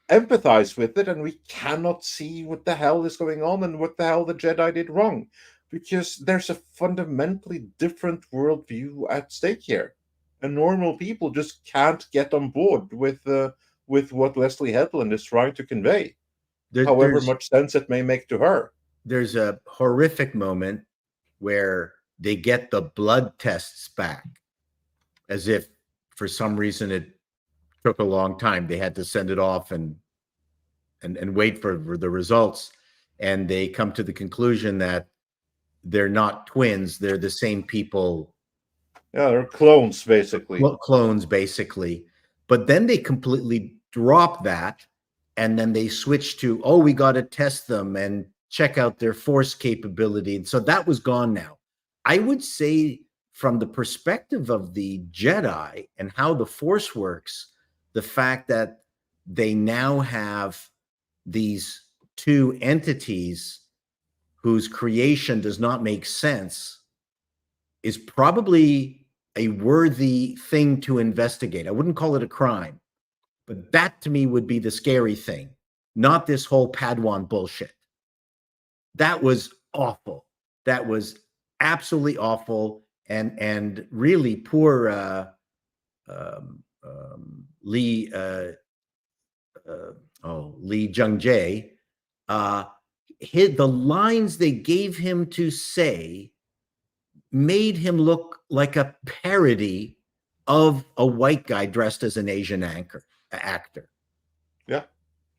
empathize with it, and we cannot see what the hell is going on and what the hell the Jedi did wrong, because there's a fundamentally different worldview at stake here, and normal people just can't get on board with what Leslie Headland is trying to convey, however much sense it may make to her. There's a horrific moment where they get the blood tests back, as if for some reason it took a long time. They had to send it off and wait for the results, and they come to the conclusion that they're not twins, they're the same people. Yeah, they're clones, basically. Clones, basically. But then they completely drop that, and then they switch to, oh, we got to test them and check out their force capability. And so that was gone now. I would say, from the perspective of the Jedi and how the force works, the fact that they now have these two entities whose creation does not make sense is probably a worthy thing to investigate. I wouldn't call it a crime, but that to me would be the scary thing, not this whole Padawan bullshit. That was awful. That was absolutely awful, and really poor Lee Jung-jae. The lines they gave him to say made him look like a parody of a white guy dressed as an Asian actor. Yeah.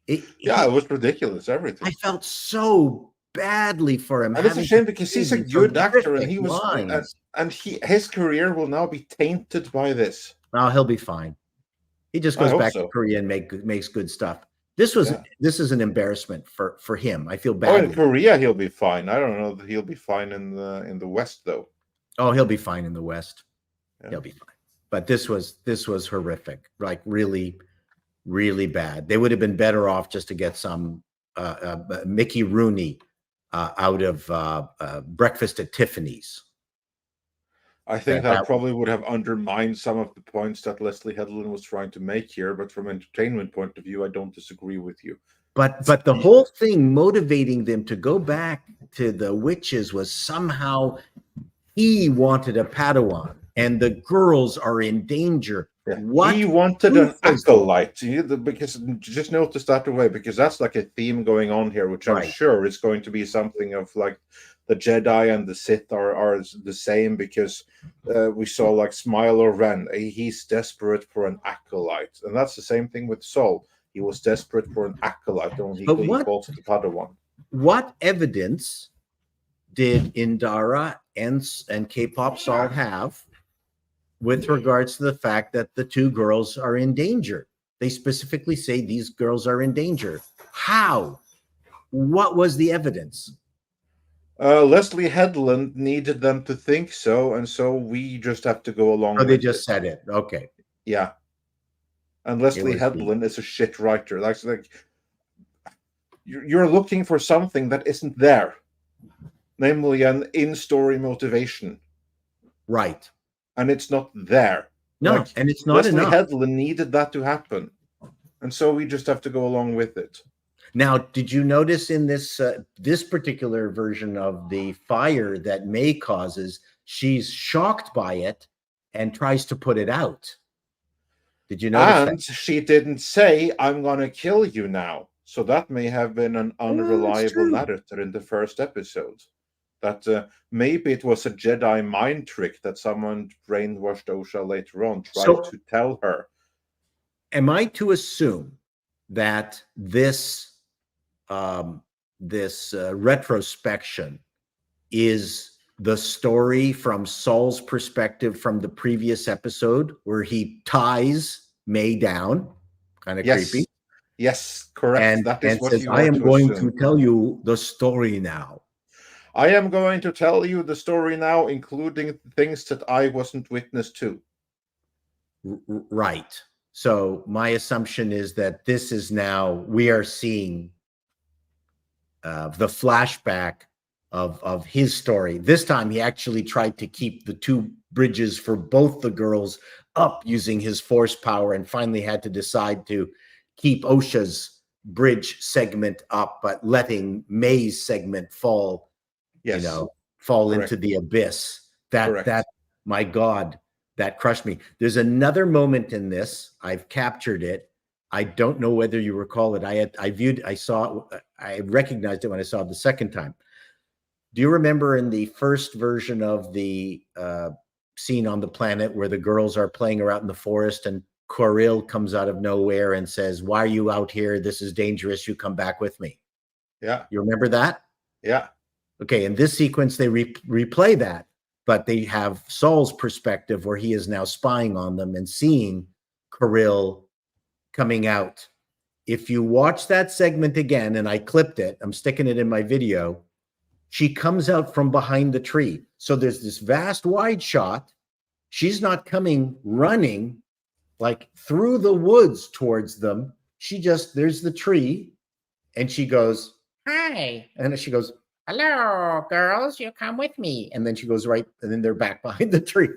It was ridiculous, everything. I felt so badly for him. And it's a shame because he's a good actor, and he was, his career will now be tainted by this. Oh, he'll be fine. He just goes back to Korea and makes good stuff. This is an embarrassment for him. I feel bad. Oh, in Korea he'll be fine. I don't know that he'll be fine in the West, though. Oh, he'll be fine in the West. Yeah. He'll be fine. But this was horrific. Like really, really bad. They would have been better off just to get some Mickey Rooney out of Breakfast at Tiffany's. I think that probably would have undermined some of the points that Leslie Headland was trying to make here, but from an entertainment point of view, I don't disagree with you. But the whole thing motivating them to go back to the witches was somehow he wanted a Padawan and the girls are in danger. Yeah. What? He wanted an acolyte, because just notice that away, because that's like a theme going on here, which I'm sure is going to be something of like the Jedi and the Sith are the same, because we saw like Smiler Ren, he's desperate for an acolyte, and that's the same thing with Saul. He was desperate for an acolyte, only he calls it the Padawan. What evidence did Indara and K-pop Saul have with regards to the fact that the two girls are in danger? They specifically say these girls are in danger. How? What was the evidence? Leslie Headland needed them to think so, and so we just have to go along with it. They just said it. Okay. Yeah. And Leslie Headland is a shit writer. Like you're looking for something that isn't there, namely an in-story motivation. Right. And it's not there. No, and it's not Leslie enough. Headland needed that to happen, and so we just have to go along with it. Now, did you notice in this this particular version of the fire that May causes, she's shocked by it and tries to put it out? Did you notice that? And she didn't say, "I'm going to kill you now." So that may have been an unreliable narrator in the first episode. That maybe it was a Jedi mind trick that someone brainwashed Osha later on, tried to tell her. Am I to assume that this retrospection is the story from Saul's perspective from the previous episode, where he ties May down? Kind of creepy. Yes, correct. And that is what says, I am going to tell you the story now. I am going to tell you the story now, including things that I wasn't witness to. Right. So my assumption is that this is now, we are seeing the flashback of his story. This time he actually tried to keep the two bridges for both the girls up using his force power, and finally had to decide to keep Osha's bridge segment up, but letting May's segment fall, Yes. Fall Correct. into the abyss. That Correct. my God, that crushed me. There's another moment in this. I've captured it. I don't know whether you recall it. I recognized it when I saw it the second time. Do you remember in the first version of the scene on the planet where the girls are playing around in the forest and Coril comes out of nowhere and says, "Why are you out here? This is dangerous. You come back with me." Yeah. You remember that? Yeah. Okay. In this sequence, they replay that, but they have Saul's perspective where he is now spying on them and seeing Coril coming out. If you watch that segment again, and I clipped it, I'm sticking it in my video, she comes out from behind the tree. So there's this vast wide shot. She's not coming running like through the woods towards them. There's the tree, and she goes, "Hi." And then she goes, "Hello, girls, you come with me." And then she goes right, and then they're back behind the tree.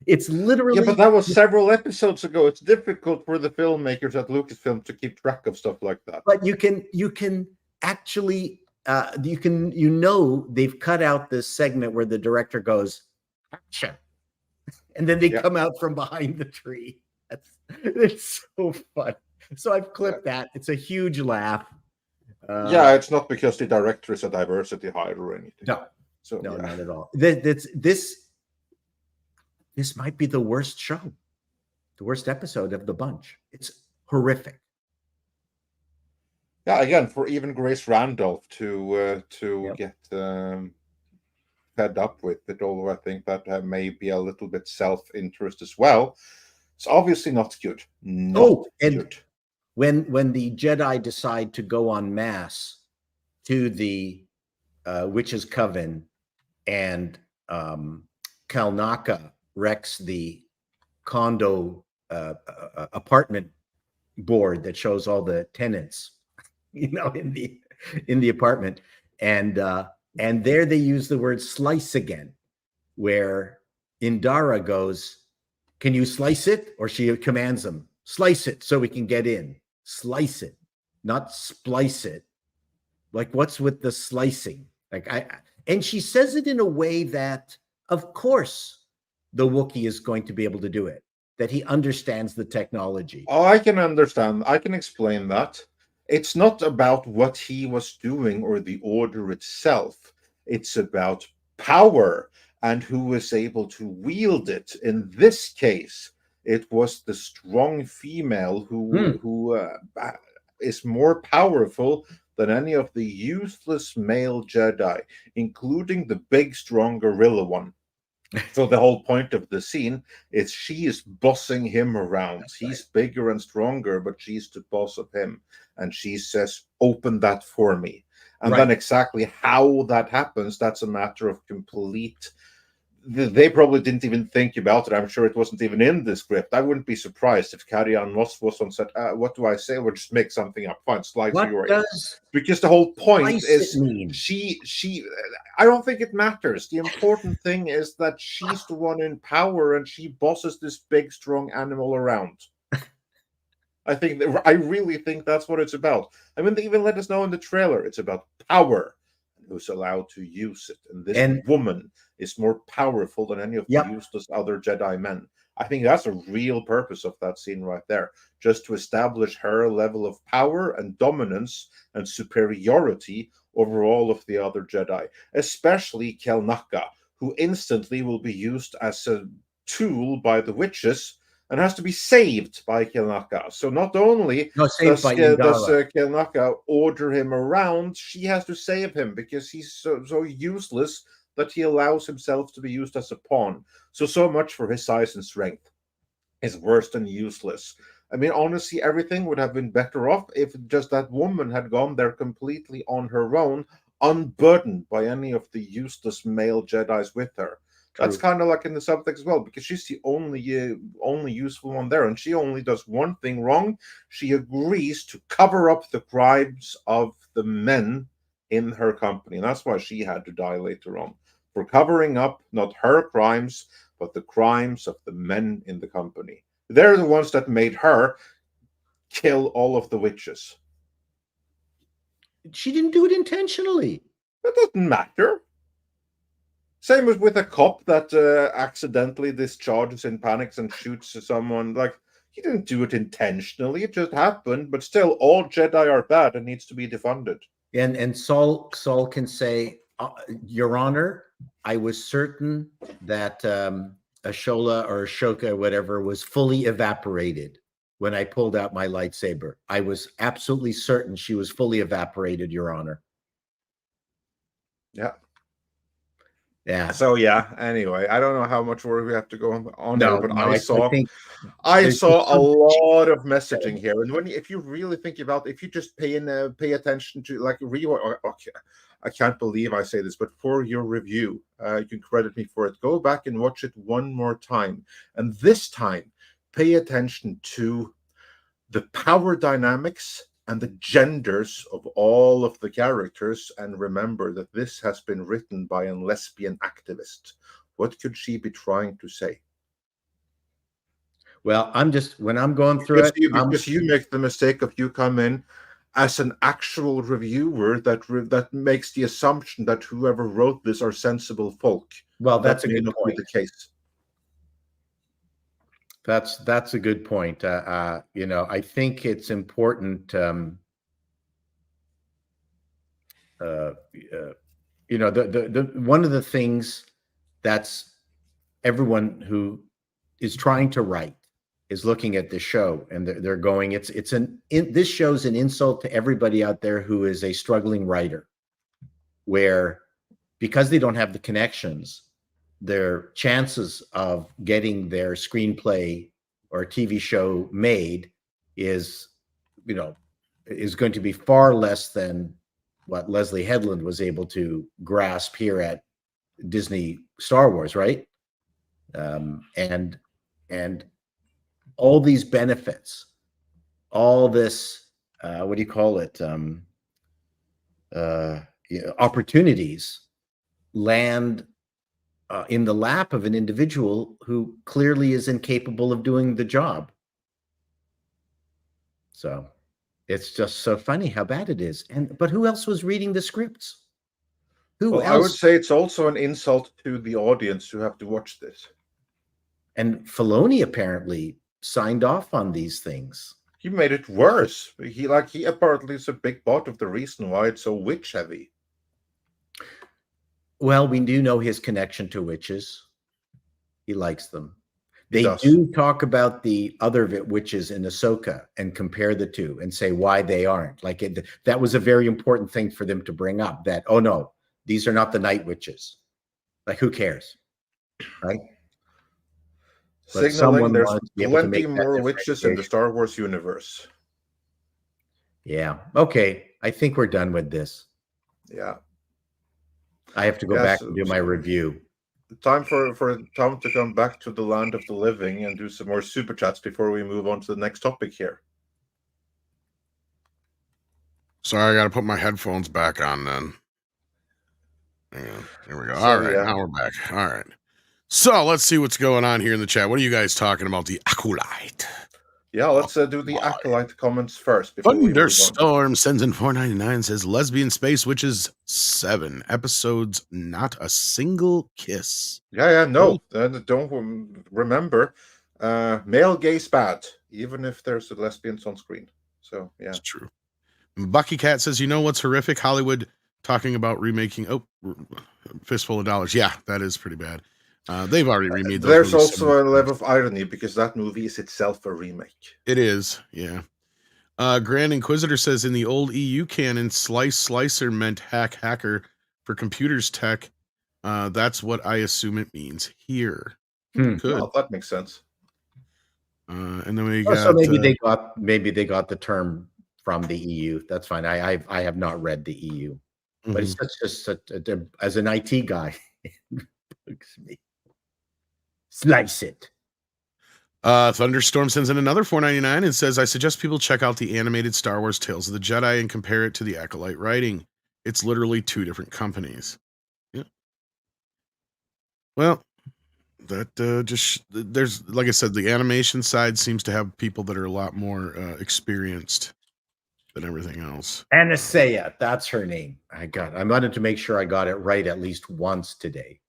It's literally. Yeah, but that was several episodes ago. It's difficult for the filmmakers at Lucasfilm to keep track of stuff like that. But you can actually, they've cut out this segment where the director goes, "Action," and then they come out from behind the tree. It's so fun. So I've clipped that. It's a huge laugh. Yeah, it's not because the director is a diversity hire or anything. No, so no, yeah. not at all. This might be the worst show, the worst episode of the bunch. It's horrific. Yeah, again, for even Grace Randolph to get fed up with it, although I think that may be a little bit self-interest as well. It's obviously not good. Good. When the Jedi decide to go en masse to the Witch's Coven, and Kalnaka wrecks the condo apartment board that shows all the tenants, in the apartment, and there they use the word slice again, where Indara goes, "Can you slice it?" Or she commands them, "Slice it so we can get in." Slice it, not splice it. Like, what's with the slicing? And she says it in a way that, of course, the Wookiee is going to be able to do it, that he understands the technology. Oh, I can understand. I can explain that. It's not about what he was doing or the order itself. It's about power and who was able to wield it. In this case, it was the strong female who is more powerful than any of the useless male Jedi, including the big, strong gorilla one. So the whole point of the scene is she is bossing him around. That's He's right. bigger and stronger, but she's the boss of him. And she says, "Open that for me." And then exactly how that happens, that's a matter of complete... They probably didn't even think about it. I'm sure it wasn't even in the script. I wouldn't be surprised if Carrie-Anne Moss was on set. What do I say? We'll just make something up. Fine, slice your way. Because the whole point is she I don't think it matters. The important thing is that she's the one in power and she bosses this big, strong animal around. I really think that's what it's about. I mean, they even let us know in the trailer it's about power and who's allowed to use it. And this woman is more powerful than any of the useless other Jedi men. I think that's a real purpose of that scene right there, just to establish her level of power and dominance and superiority over all of the other Jedi, especially Kelnaka, who instantly will be used as a tool by the witches and has to be saved by Kelnaka. So not only does Kelnaka order him around, she has to save him because he's so useless that he allows himself to be used as a pawn. So much for his size and strength is worse than useless. I mean, honestly, everything would have been better off if just that woman had gone there completely on her own, unburdened by any of the useless male Jedis with her. True. That's kind of like in the subtext as well, because she's the only useful one there, and she only does one thing wrong. She agrees to cover up the crimes of the men in her company, and that's why she had to die later on, for covering up not her crimes, but the crimes of the men in the company. They're the ones that made her kill all of the witches. She didn't do it intentionally. That doesn't matter. Same as with a cop that accidentally discharges in panics and shoots someone. Like, he didn't do it intentionally. It just happened. But still, all Jedi are bad and needs to be defunded. And Saul can say, Your Honor, I was certain that Ashola or Ashoka, whatever, was fully evaporated when I pulled out my lightsaber. I was absolutely certain she was fully evaporated, Your Honor. Yeah. Yeah. So yeah. Anyway, I don't know how much more we have to go on here, but I saw a lot of messaging here, and if you really think about, if you just pay attention to, like, okay, I can't believe I say this, but for your review, you can credit me for it. Go back and watch it one more time, and this time, pay attention to the power dynamics and the genders of all of the characters, and remember that this has been written by a lesbian activist. What could she be trying to say? Well, when I'm going through it, because you make the mistake of, you come in as an actual reviewer that makes the assumption that whoever wrote this are sensible folk. Well, that's that a may good not point. be the case. That's a good point. I think it's important. The one of the things that's everyone who is trying to write is looking at the show, and they're going, this show's an insult to everybody out there who is a struggling writer, where because they don't have the connections, their chances of getting their screenplay or TV show made is going to be far less than what Leslie Headland was able to grasp here at Disney Star Wars, right? And all these benefits, all this, what do you call it? Opportunities land in the lap of an individual who clearly is incapable of doing the job. So it's just so funny how bad it is. But who else was reading the scripts? Who else? I would say it's also an insult to the audience who have to watch this. And Filoni apparently signed off on these things. He made it worse. He apparently is a big part of the reason why it's so witch heavy. Well, we do know his connection to witches. He likes them. They do talk about the other witches in Ahsoka and compare the two and say why they aren't. That was a very important thing for them to bring up, that, oh no, these are not the night witches. Like, who cares? Right? But signaling there's plenty more witches in the Star Wars universe. Yeah. Okay. I think we're done with this. Yeah. I have to go back and do my review. Time for Tom to come back to the land of the living and do some more super chats before we move on to the next topic here. Sorry, I got to put my headphones back on then. Here we go. All right, now we're back. All right. So let's see what's going on here in the chat. What are you guys talking about? The Acolyte. Yeah, let's do the Acolyte comments first. Thunderstorm sends in $4.99, says Lesbian Space Witches 7 episodes, not a single kiss. No. Don't remember. Male gaze bad, even if there's a lesbians on screen. So, yeah. It's true. Bucky Cat says, you know what's horrific? Hollywood talking about remaking. Fistful of Dollars. Yeah, that is pretty bad. They've already remade those. There's also a level of irony because that movie is itself a remake. It is, yeah. Grand Inquisitor says in the old EU canon, slicer meant hacker for computers tech. That's what I assume it means here. Good. Well, that makes sense. And then we got. So maybe they got the term from the EU. That's fine. I have not read the EU, but it's just as an IT guy, it bugs me. Slice it. Thunderstorm sends in another $4.99 and says, I suggest people check out the animated Star Wars Tales of the Jedi and compare it to the Acolyte writing. It's literally two different companies. Yeah. Well, that there's, like I said, the animation side seems to have people that are a lot more experienced than everything else. Anastasia, that's her name. I wanted to make sure I got it right at least once today.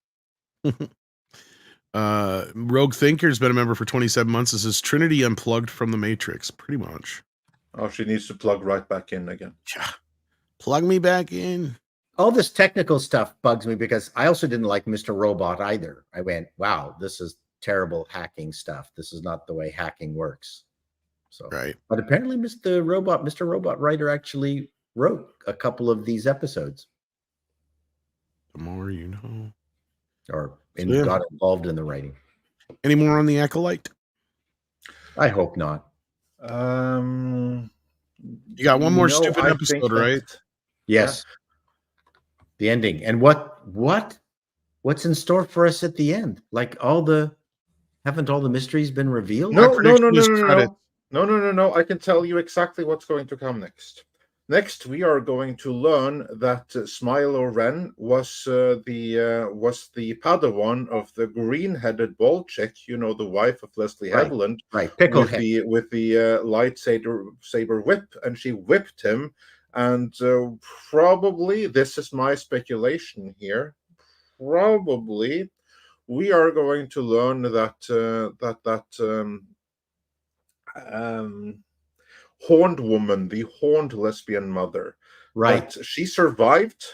Rogue Thinker's been a member for 27 months. This is Trinity unplugged from the Matrix, pretty much. Oh, she needs to plug right back in again. Yeah. Plug me back in. All this technical stuff bugs me because I also didn't like Mr. Robot either. I went, wow, this is terrible hacking stuff. This is not the way hacking works. So, right. But apparently Mr. Robot writer actually wrote a couple of these episodes. The more you know. Or got involved in the writing. Any more on the Acolyte? I hope not. You got one more stupid episode, right? Yes. Yeah. The ending. And what's in store for us at the end? Like haven't all the mysteries been revealed? No. I can tell you exactly what's going to come next. Next, we are going to learn that Smilo Ren was the Padawan of the green-headed bald chick, the wife of Leslie Haviland, right? With the lightsaber whip, and she whipped him. And probably, this is my speculation here. Probably, we are going to learn that horned woman, the horned lesbian mother, right? That she survived,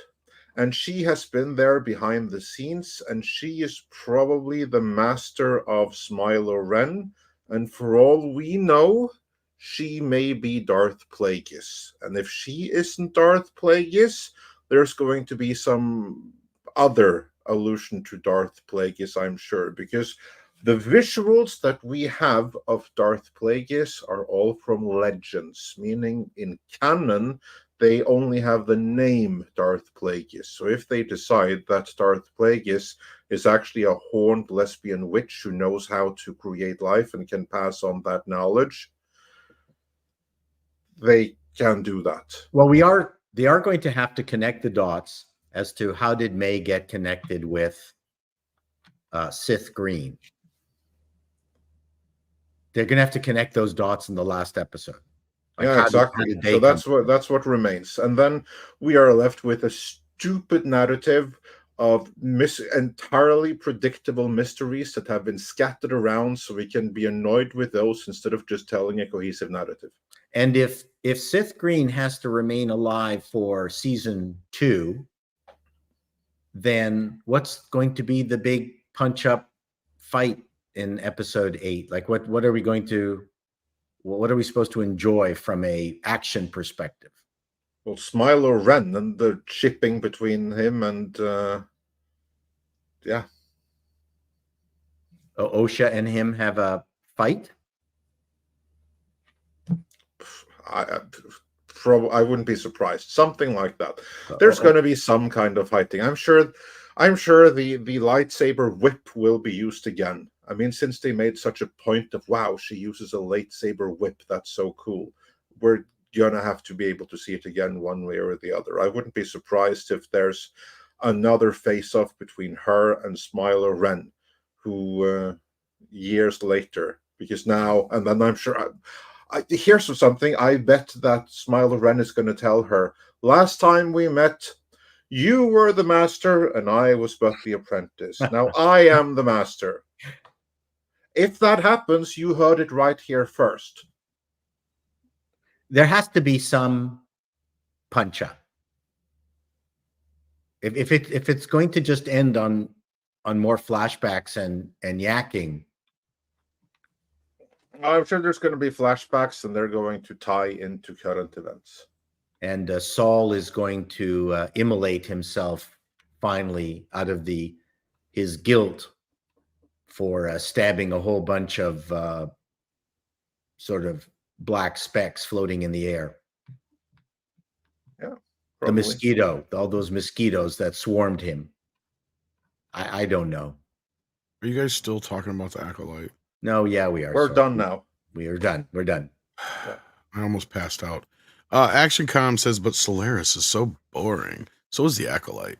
and she has been there behind the scenes, and she is probably the master of Smilo Ren. And for all we know, she may be Darth Plagueis. And if she isn't Darth Plagueis, there's going to be some other allusion to Darth Plagueis, I'm sure, because the visuals that we have of Darth Plagueis are all from legends, meaning in canon, they only have the name Darth Plagueis. So if they decide that Darth Plagueis is actually a horned lesbian witch who knows how to create life and can pass on that knowledge, they can do that. Well, they are going to have to connect the dots as to how did May get connected with Sith Green. They're going to have to connect those dots in the last episode. Yeah, exactly. So that's what remains. And then we are left with a stupid narrative of entirely predictable mysteries that have been scattered around, so we can be annoyed with those instead of just telling a cohesive narrative. And if Sith Green has to remain alive for season 2, then what's going to be the big punch-up fight in episode 8? Like what are we supposed to enjoy from a action perspective? Well, Smilo Ren and the shipping between him and Osha and him have a fight? I wouldn't be surprised. Something like that. There's going to be some kind of fighting. I'm sure the lightsaber whip will be used again. I mean, since they made such a point of, wow, she uses a lightsaber whip, that's so cool. We're going to have to be able to see it again one way or the other. I wouldn't be surprised if there's another face-off between her and Smilo Ren, who years later, because now, and then I'm sure... here's something. I bet that Smilo Ren is going to tell her, last time we met, you were the master and I was but the apprentice. Now I am the master. If that happens, you heard it right here first. There has to be some punch-up. If it's going to just end on more flashbacks and yakking, I'm sure there's going to be flashbacks, and they're going to tie into current events. And Saul is going to immolate himself finally out of his guilt for stabbing a whole bunch of sort of black specks floating in the air. Yeah, probably. The mosquito, all those mosquitoes that swarmed him. I don't know. Are you guys still talking about the Acolyte? No, yeah, we are. We're done now. We are done. We're done. I almost passed out. ActionCom says, but Solaris is so boring. So is the Acolyte.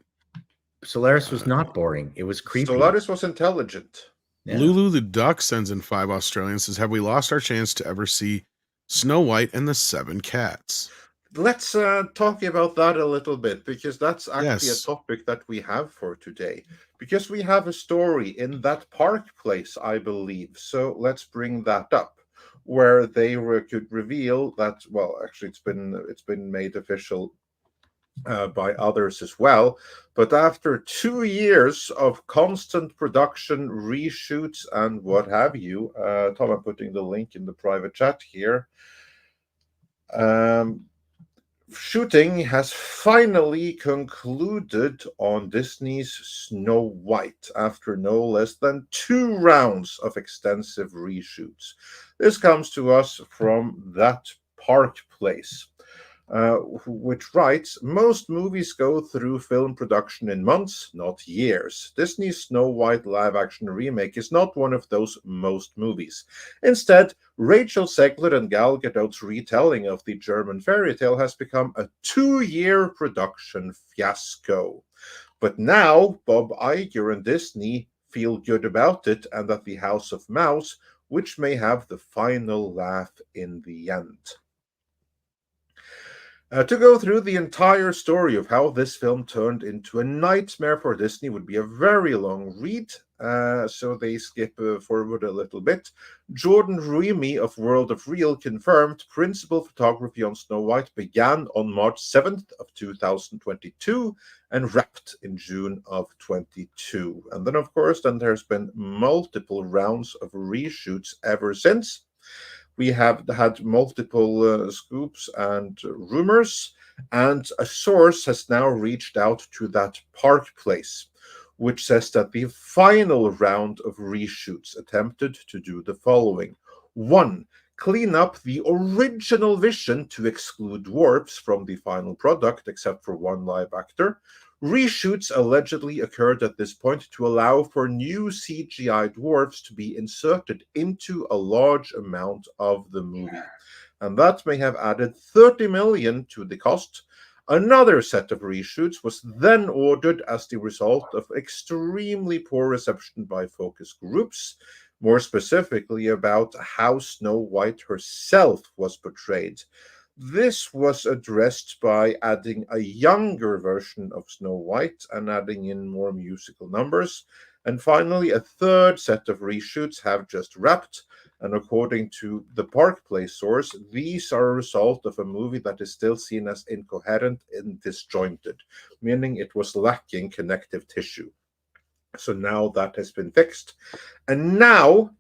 Solaris was not boring. It was creepy. Solaris was intelligent. Yeah. Lulu the Duck sends in 5 Australians, says, have we lost our chance to ever see Snow White and the 7 Cats? let's talk about that a little bit, because that's actually a Yes. topic that we have for today. Because we have a story in that park place, I believe. So let's bring that up, where they could reveal that. Well, actually, it's been made official by others as well. But after 2 years of constant production, reshoots, and what have you, Tom, I'm putting the link in the private chat here. Shooting has finally concluded on Disney's Snow White after no less than 2 rounds of extensive reshoots. This comes to us from that park place, which writes, most movies go through film production in months, not years. Disney's Snow White live-action remake is not one of those most movies. Instead, Rachel Zegler and Gal Gadot's retelling of the German fairy tale has become a 2-year production fiasco. But now, Bob Iger and Disney feel good about it, and that the House of Mouse, which may have the final laugh in the end. To go through the entire story of how this film turned into a nightmare for Disney would be a very long read, so they skip forward a little bit. Jordan Remy of World of Real confirmed principal photography on Snow White began on March 7th of 2022 and wrapped in June of 22. And then, of course, there's been multiple rounds of reshoots ever since. We have had multiple scoops and rumors, and a source has now reached out to that park place, which says that the final round of reshoots attempted to do the following. 1. Clean up the original vision to exclude dwarfs from the final product, except for one live actor. Reshoots allegedly occurred at this point to allow for new CGI dwarfs to be inserted into a large amount of the movie. And that may have added 30 million to the cost. Another set of reshoots was then ordered as the result of extremely poor reception by focus groups, more specifically about how Snow White herself was portrayed. This was addressed by adding a younger version of Snow White and adding in more musical numbers. And finally, a third set of reshoots have just wrapped. And according to the Park Place source, these are a result of a movie that is still seen as incoherent and disjointed, meaning it was lacking connective tissue. So now that has been fixed. And now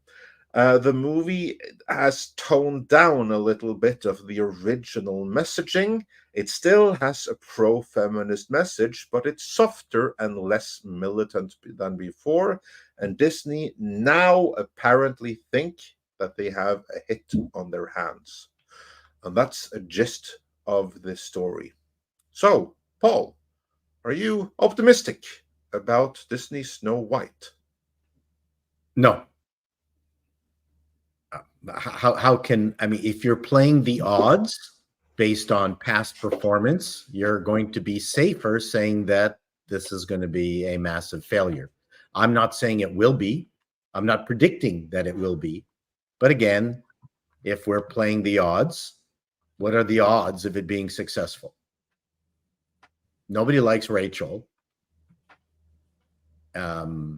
the movie has toned down a little bit of the original messaging. It still has a pro-feminist message, but it's softer and less militant than before. And Disney now apparently think that they have a hit on their hands. And that's a gist of this story. So, Paul, are you optimistic about Disney's Snow White? No. How can, I mean, if you're playing the odds based on past performance, you're going to be safer saying that this is going to be a massive failure. I'm not saying it will be. I'm not predicting that it will be. But again, if we're playing the odds, what are the odds of it being successful? Nobody likes Rachel. Everybody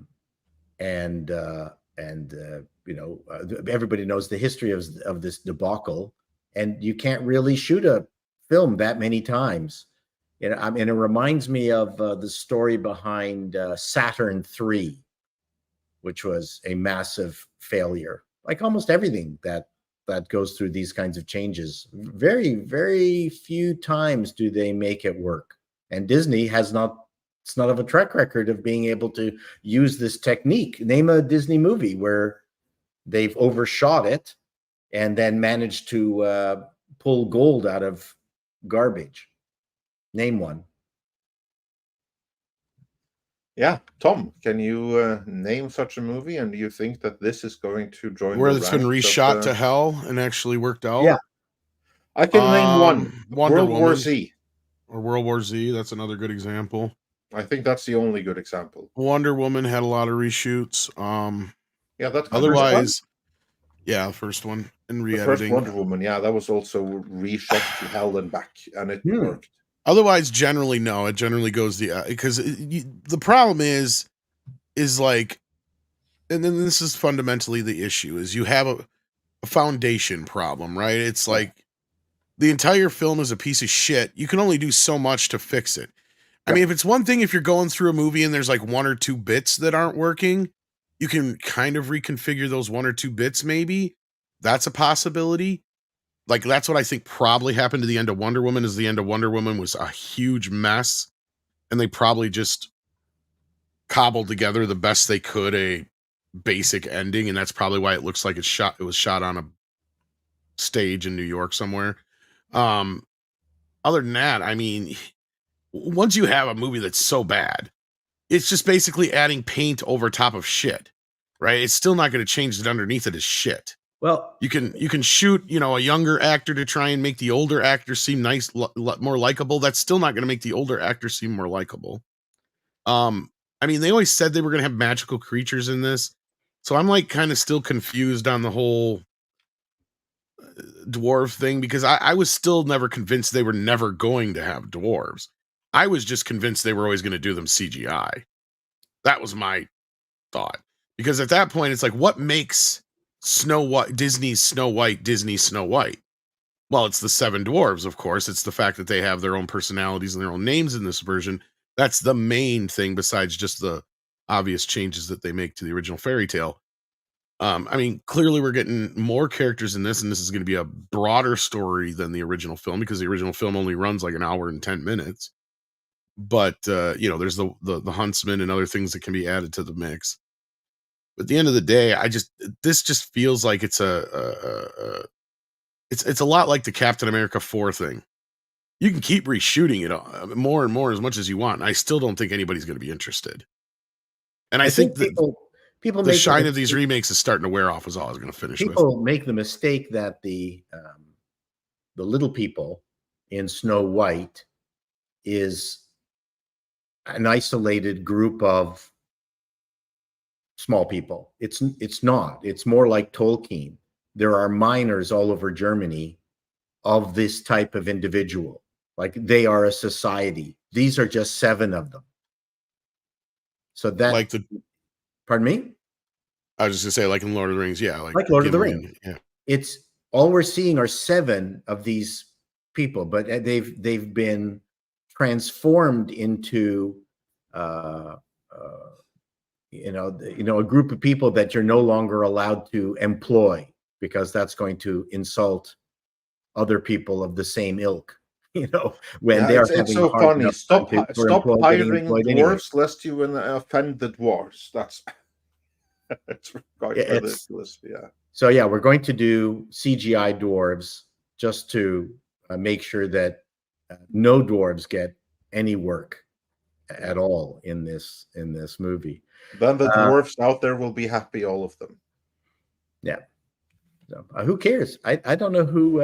knows the history of this debacle, and you can't really shoot a film that many times. And it reminds me of the story behind Saturn III, which was a massive failure. Like almost everything that goes through these kinds of changes, very, very few times do they make it work. And Disney has not. It's not of a track record of being able to use this technique. Name a Disney movie where they've overshot it and then managed to pull gold out of garbage. Name one. Yeah, Tom, can you name such a movie? And do you think that this is going to join Where the it's been ranks reshot of to hell and actually worked out? Yeah. I can name one. Wonder World War Woman. Z. Or World War Z. That's another good example. I think that's the only good example. Wonder Woman had a lot of reshoots. Yeah, that's otherwise, Yeah, the first one and The first re-editing. Wonder Woman, yeah, that was also reshot to hell and back, and it worked. Otherwise, generally, no. It generally goes because the problem is like, and then this is fundamentally the issue: is you have a foundation problem, right? It's like the entire film is a piece of shit. You can only do so much to fix it. I mean, if it's one thing, if you're going through a movie and there's like one or two bits that aren't working, you can kind of reconfigure those one or two bits, maybe. That's a possibility. Like, that's what I think probably happened to the end of Wonder Woman, is the end of Wonder Woman was a huge mess. And they probably just cobbled together the best they could a basic ending. And that's probably why it looks like it was shot on a stage in New York somewhere. Other than that, I mean, once you have a movie that's so bad, it's just basically adding paint over top of shit, right? It's still not going to change that underneath it is shit. Well, you can shoot, a younger actor to try and make the older actor seem nice, more likable. That's still not going to make the older actor seem more likable. I mean, they always said they were going to have magical creatures in this, so I'm like kind of still confused on the whole dwarf thing, because I was still never convinced they were never going to have dwarves. I was just convinced they were always going to do them CGI. That was my thought, because at that point it's like, what makes Disney's Snow White? Well, it's the seven dwarves, of course. It's the fact that they have their own personalities and their own names in this version. That's the main thing, besides just the obvious changes that they make to the original fairy tale. I mean, clearly we're getting more characters in this, and this is going to be a broader story than the original film, because the original film only runs like an hour and 10 minutes. But there's the huntsman and other things that can be added to the mix. But at the end of the day, this just feels like it's it's a lot like the Captain America 4 thing. You can keep reshooting it more and more as much as you want, and I still don't think anybody's going to be interested. And I think that people the shine of these remakes is starting to wear off, is all I was going to finish with. People make the mistake that the little people in Snow White is an isolated group of small people. It's not. It's more like Tolkien. There are miners all over Germany of this type of individual. Like, they are a society. These are just 7 of them. So that, pardon me? I was just gonna say, like in Lord of the Rings, yeah, like Lord of the Gimli, Rings. yeah. It's all we're seeing are 7 of these people, but they've been transformed into a group of people that you're no longer allowed to employ, because that's going to insult other people of the same ilk. When it's so funny. Stop hiring dwarves, anyway, lest you offend the dwarves. That's it's quite ridiculous. Yeah. So yeah, we're going to do CGI dwarves just to make sure that no dwarves get any work at all in this movie. Then the dwarves out there will be happy, all of them. Yeah. So, who cares? I don't know who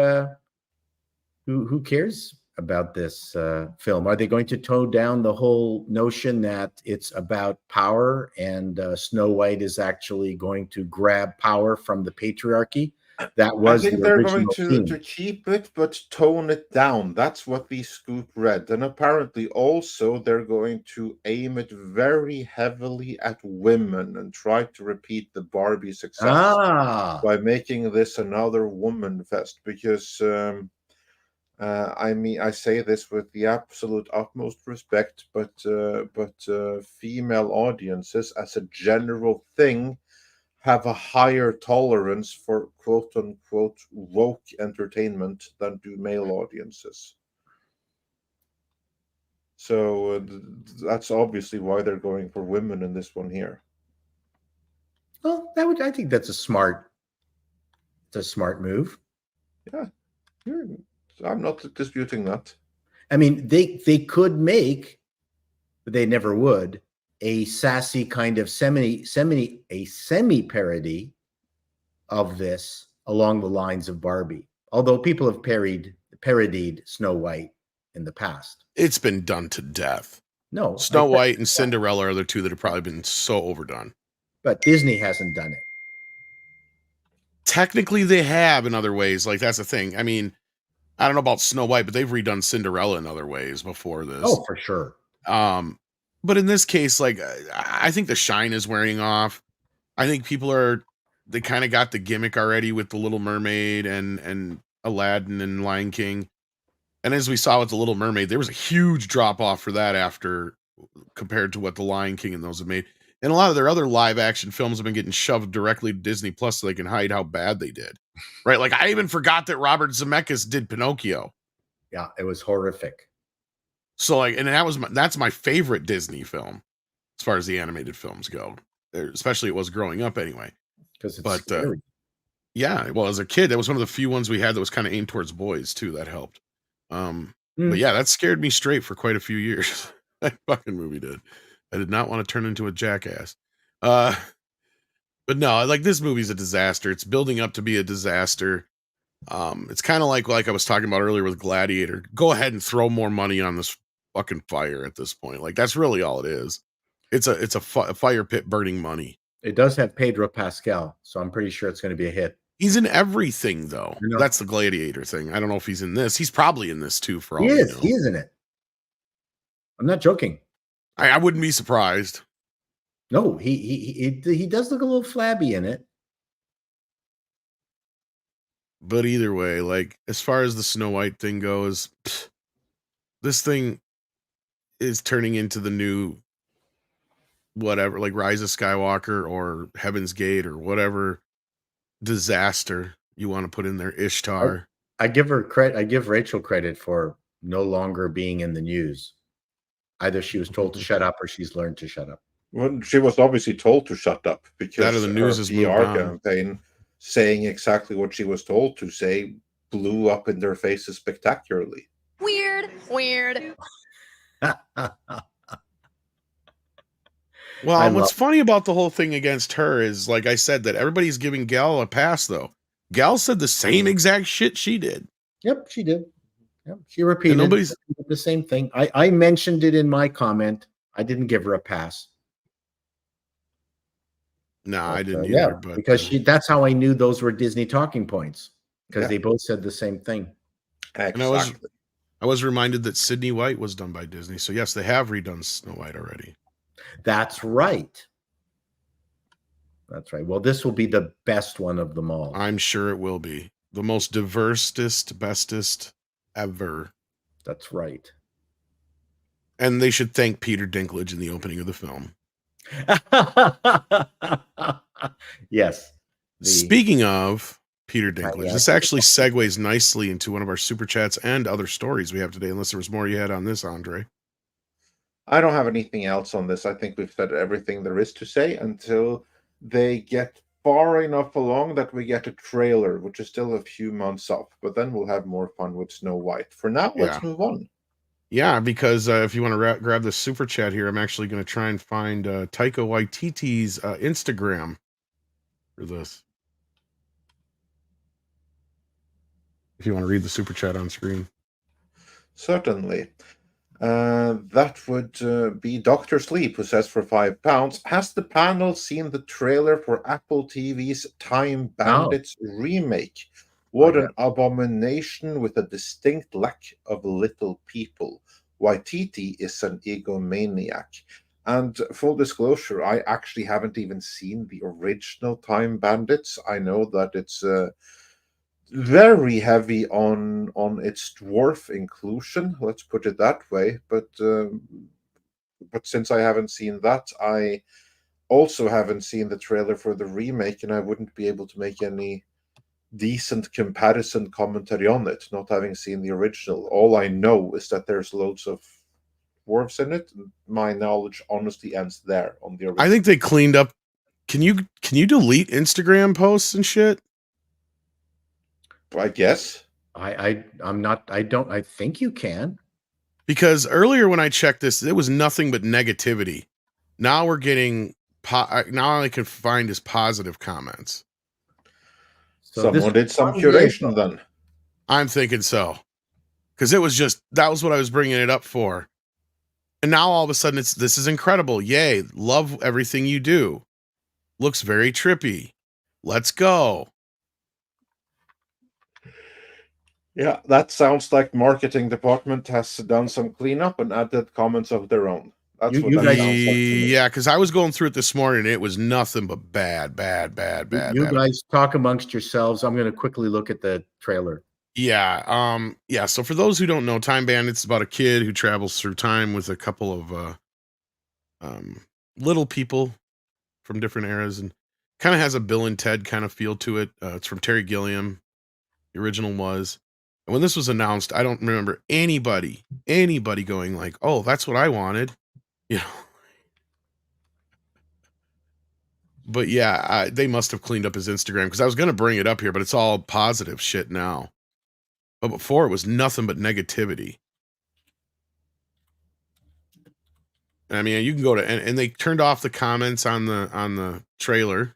cares about this film. Are they going to tone down the whole notion that it's about power, and Snow White is actually going to grab power from the patriarchy? That was I think they're going to keep it, but tone it down. That's what the scoop read. And apparently also they're going to aim it very heavily at women and try to repeat the Barbie success by making this another woman fest. Because I mean, I say this with the absolute utmost respect, but female audiences, as a general thing, have a higher tolerance for quote unquote woke entertainment than do male audiences. So that's obviously why they're going for women in this one here. Well, I think that's a smart move. Yeah. I'm not disputing that. I mean, they could make, but they never would, a sassy kind of semi parody of this along the lines of Barbie. Although people have parodied Snow White in the past. It's been done to death. No. Snow White and Cinderella are the two that have probably been so overdone. But Disney hasn't done it. technically they have in other ways. Like, that's the thing. I mean, I don't know about Snow White, but they've redone Cinderella in other ways before this. Oh, for sure. But in this case, like, I think the shine is wearing off. I think they kind of got the gimmick already with the Little Mermaid and Aladdin and Lion King. And as we saw with the Little Mermaid, there was a huge drop off for that after compared to what the Lion King and those have made. And a lot of their other live action films have been getting shoved directly to Disney Plus so they can hide how bad they did. Right? Like, I even forgot that Robert Zemeckis did Pinocchio. Yeah, it was horrific. So, like, and that's my favorite Disney film as far as the animated films go. Especially it was growing up anyway. Because it's scary. Yeah, well, as a kid, that was one of the few ones we had that was kind of aimed towards boys too. That helped. But yeah, that scared me straight for quite a few years. That fucking movie did. I did not want to turn into a jackass. But no, like, this movie's a disaster. It's building up to be a disaster. It's kind of like I was talking about earlier with Gladiator. Go ahead and throw more money on this fucking fire at this point. Like, that's really all it is. It's a fire pit burning money. It does have Pedro Pascal, so I'm pretty sure it's going to be a hit. He's in everything, though. That's the Gladiator thing. I don't know if he's in this. He's probably in this too. For all he is. We know. He is in it. I'm not joking. I wouldn't be surprised. No, he does look a little flabby in it. But either way, like, as far as the Snow White thing goes, this thing is turning into the new whatever, like Rise of Skywalker or Heaven's Gate or whatever disaster you want to put in there. Ishtar. I give her credit. I give Rachel credit for no longer being in the news. Either she was told to shut up or she's learned to shut up. Well, she was obviously told to shut up because the news is PR campaign saying exactly what she was told to say blew up in their faces spectacularly. Weird. Well, what's funny about the whole thing against her is, like I said, that everybody's giving Gal a pass, though. Gal said the same exact shit she did. Yep, she did. Yep, she repeated the same thing. I mentioned it in my comment. I didn't give her a pass. No, I didn't either. Yeah, but, because that's how I knew those were Disney talking points, because they both said the same thing. Exactly. And I was reminded that Sydney White was done by Disney. So yes, they have redone Snow White already. That's right. That's right. Well, this will be the best one of them all. I'm sure it will be. The most diversest, bestest ever. That's right. And they should thank Peter Dinklage in the opening of the film. Yes. Speaking of Peter Dinklage, this actually segues nicely into one of our super chats and other stories we have today, unless there was more you had on this, Andre. I don't have anything else on this. I think we've said everything there is to say until they get far enough along that we get a trailer, which is still a few months off. But then we'll have more fun with Snow White. For now, let's move on. Yeah, because if you want to grab the super chat here, I'm actually going to try and find Taika Waititi's Instagram for this. If you want to read the super chat on screen. Certainly. That would be Dr. Sleep, who says for £5, has the panel seen the trailer for Apple TV's Time Bandits remake? What an abomination with a distinct lack of little people. Waititi is an egomaniac. And full disclosure, I actually haven't even seen the original Time Bandits. I know that it's very heavy on its dwarf inclusion, let's put it that way. But since I haven't seen that, I also haven't seen the trailer for the remake, and I wouldn't be able to make any decent comparison commentary on it, not having seen the original. All I know is that there's loads of dwarves in it. My knowledge honestly ends there on the original. I think they cleaned up. Can you delete Instagram posts and shit? I guess. I think you can. Because earlier when I checked this, it was nothing but negativity. Now we're getting now all I can find is positive comments. So someone did some curation then. I'm thinking so. Because it was just, that was what I was bringing it up for. And now all of a sudden this is incredible. Yay. Love everything you do. Looks very trippy. Let's go. Yeah, that sounds like marketing department has done some cleanup and added comments of their own. That's what You that guys- sounds like to me. Yeah, because I was going through it this morning. And it was nothing but bad, bad, bad, bad, You bad. guys talk amongst yourselves. I'm going to quickly look at the trailer. Yeah. So for those who don't know, Time Bandit's about a kid who travels through time with a couple of little people from different eras, and kind of has a Bill and Ted kind of feel to it. It's from Terry Gilliam. The original was. And when this was announced, I don't remember anybody going like, "Oh, that's what I wanted," you know. But yeah, they must have cleaned up his Instagram, because I was going to bring it up here, but it's all positive shit now. But before it was nothing but negativity. I mean, you can go to and they turned off the comments on the trailer.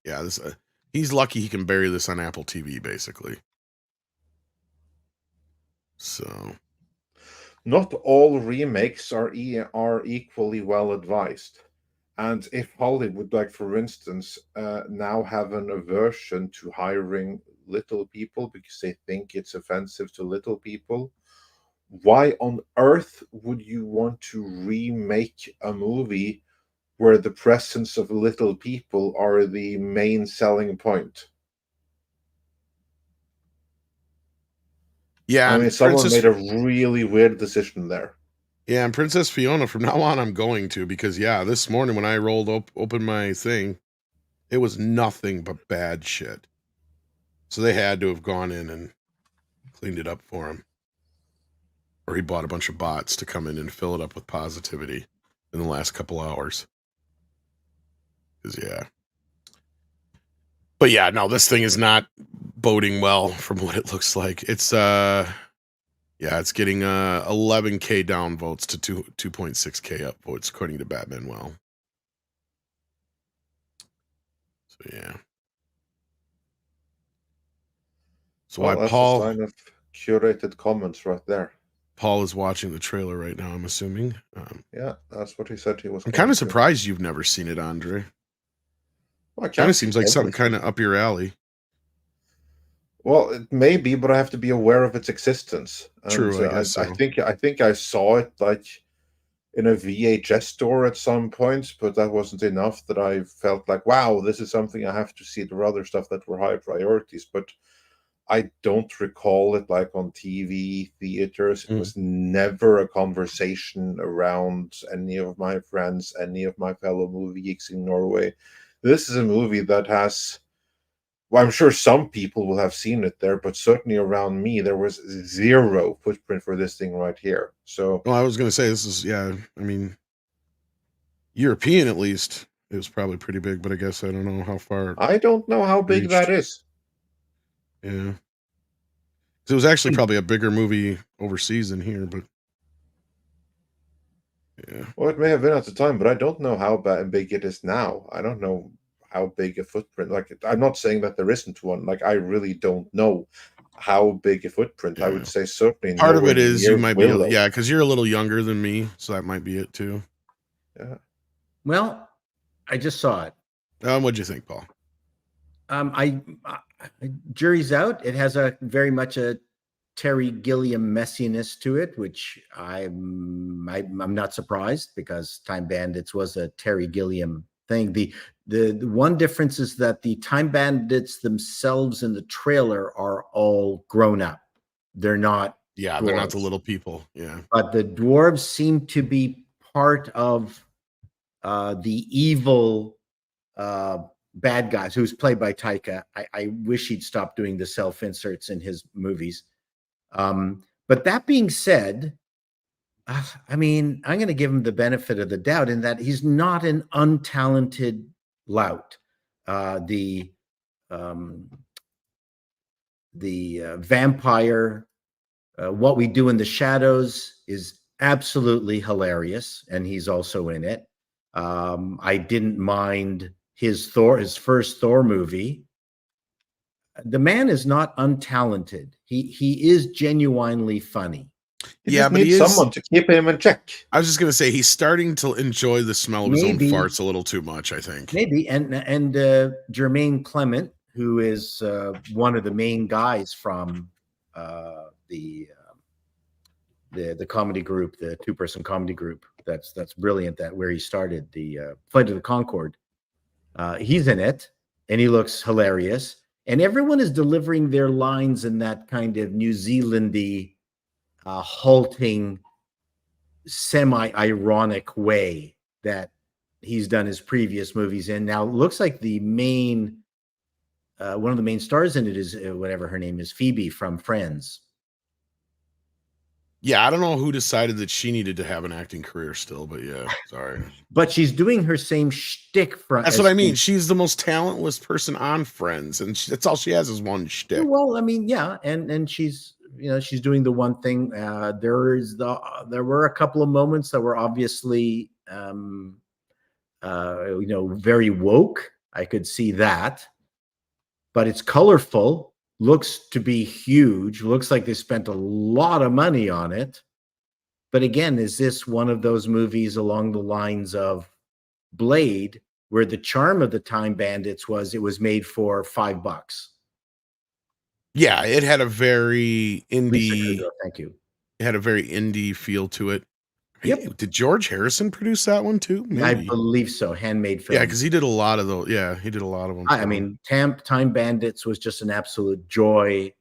Yeah, this he's lucky he can bury this on Apple TV, basically. So, Not all remakes are equally well advised. And if Hollywood, like for instance, now have an aversion to hiring little people because they think it's offensive to little people, why on earth would you want to remake a movie where the presence of little people are the main selling point? yeah, I mean, and someone made a really weird decision there. Yeah, and Princess Fiona, from now on, I'm going to, because yeah, this morning when I rolled open my thing, it was nothing but bad shit. So they had to have gone in and cleaned it up for him, or he bought a bunch of bots to come in and fill it up with positivity in the last couple hours. Because yeah, but yeah, no, this thing is not boding well from what it looks like. It's yeah, it's getting 11K downvotes to 2.6K upvotes according to Batman Well. So yeah. So Well, why that's Paul a sign of curated comments right there. Paul is watching the trailer right now, I'm assuming. Yeah, that's what he said he was. I'm going kind of to. surprised you've never seen it, Andre. Well, I Kind can't of see seems like something everything. kind of up your alley. Well, it may be, but I have to be aware of its existence. And True, I guess I so. think I saw it like in a VHS store at some point, but that wasn't enough that I felt like, wow, this is something I have to see. There were other stuff that were high priorities, but I don't recall it like on TV, theaters. It was never a conversation around any of my friends, any of my fellow movie geeks in Norway. This is a movie that has, well, I'm sure some people will have seen it there, but certainly around me, there was zero footprint for this thing right here. So, Well, I was going to say this is, yeah, I mean, European at least, it was probably pretty big, but I guess I don't know how far I don't know how big that reached. is. Yeah. It was actually probably a bigger movie overseas than here, but yeah. Well, it may have been at the time, but I don't know how big it is now. I don't know how big a footprint. Like, I'm not saying that there isn't one. Like, I really don't know how big a footprint. I would say certainly Part of nowhere it is you near might be, Willow. yeah, because you're a little younger than me, so that might be it too. Yeah. Well, I just saw it. What'd you think, Paul? I jury's out. It has a very much a Terry Gilliam messiness to it, which I'm not surprised, because Time Bandits was a Terry Gilliam thing. The one difference is that the Time Bandits themselves in the trailer are all grown up. They're not. Yeah, dwarves. they're not the little people. Yeah, but the dwarves seem to be part of the evil bad guys, who's played by Taika. I wish he'd stop doing the self-inserts in his movies. But that being said, I mean, I'm going to give him the benefit of the doubt in that he's not an untalented lout. The vampire, What We Do in the Shadows, is absolutely hilarious, and he's also in it. I didn't mind his first Thor movie. The man is not untalented. He is genuinely funny. He Yeah, just but he needs is. someone to keep him in check. I was just gonna say he's starting to enjoy the smell of his own Maybe. farts a little too much, I think. Maybe. And Jermaine Clement, who is one of the main guys from the comedy group, the 2-person comedy group. That's brilliant. That where he started the Flight of the Concord. He's in it, and he looks hilarious. And everyone is delivering their lines in that kind of New Zealandy, halting, semi-ironic way that he's done his previous movies in. Now, it looks like the main, one of the main stars in it is whatever her name is, Phoebe from Friends. Yeah, I don't know who decided that she needed to have an acting career still, but yeah, sorry. But she's doing her same shtick. That's what I mean. She's the most talentless person on Friends, and that's all she has is one shtick. Well, I mean, yeah, and she's she's doing the one thing. There were a couple of moments that were obviously very woke. I could see that, but it's colorful. Looks to be huge. Looks like they spent a lot of money on it. But again, is this one of those movies along the lines of Blade, where the charm of the Time Bandits was it was made for $5? Yeah, it had a very indie. Thank you. It had a very indie feel to it. Yep. Did George Harrison produce that one too? Maybe. I believe so. Handmade film. Yeah, because he did a lot of those. Yeah, he did a lot of them. I mean, Time Bandits was just an absolute joy.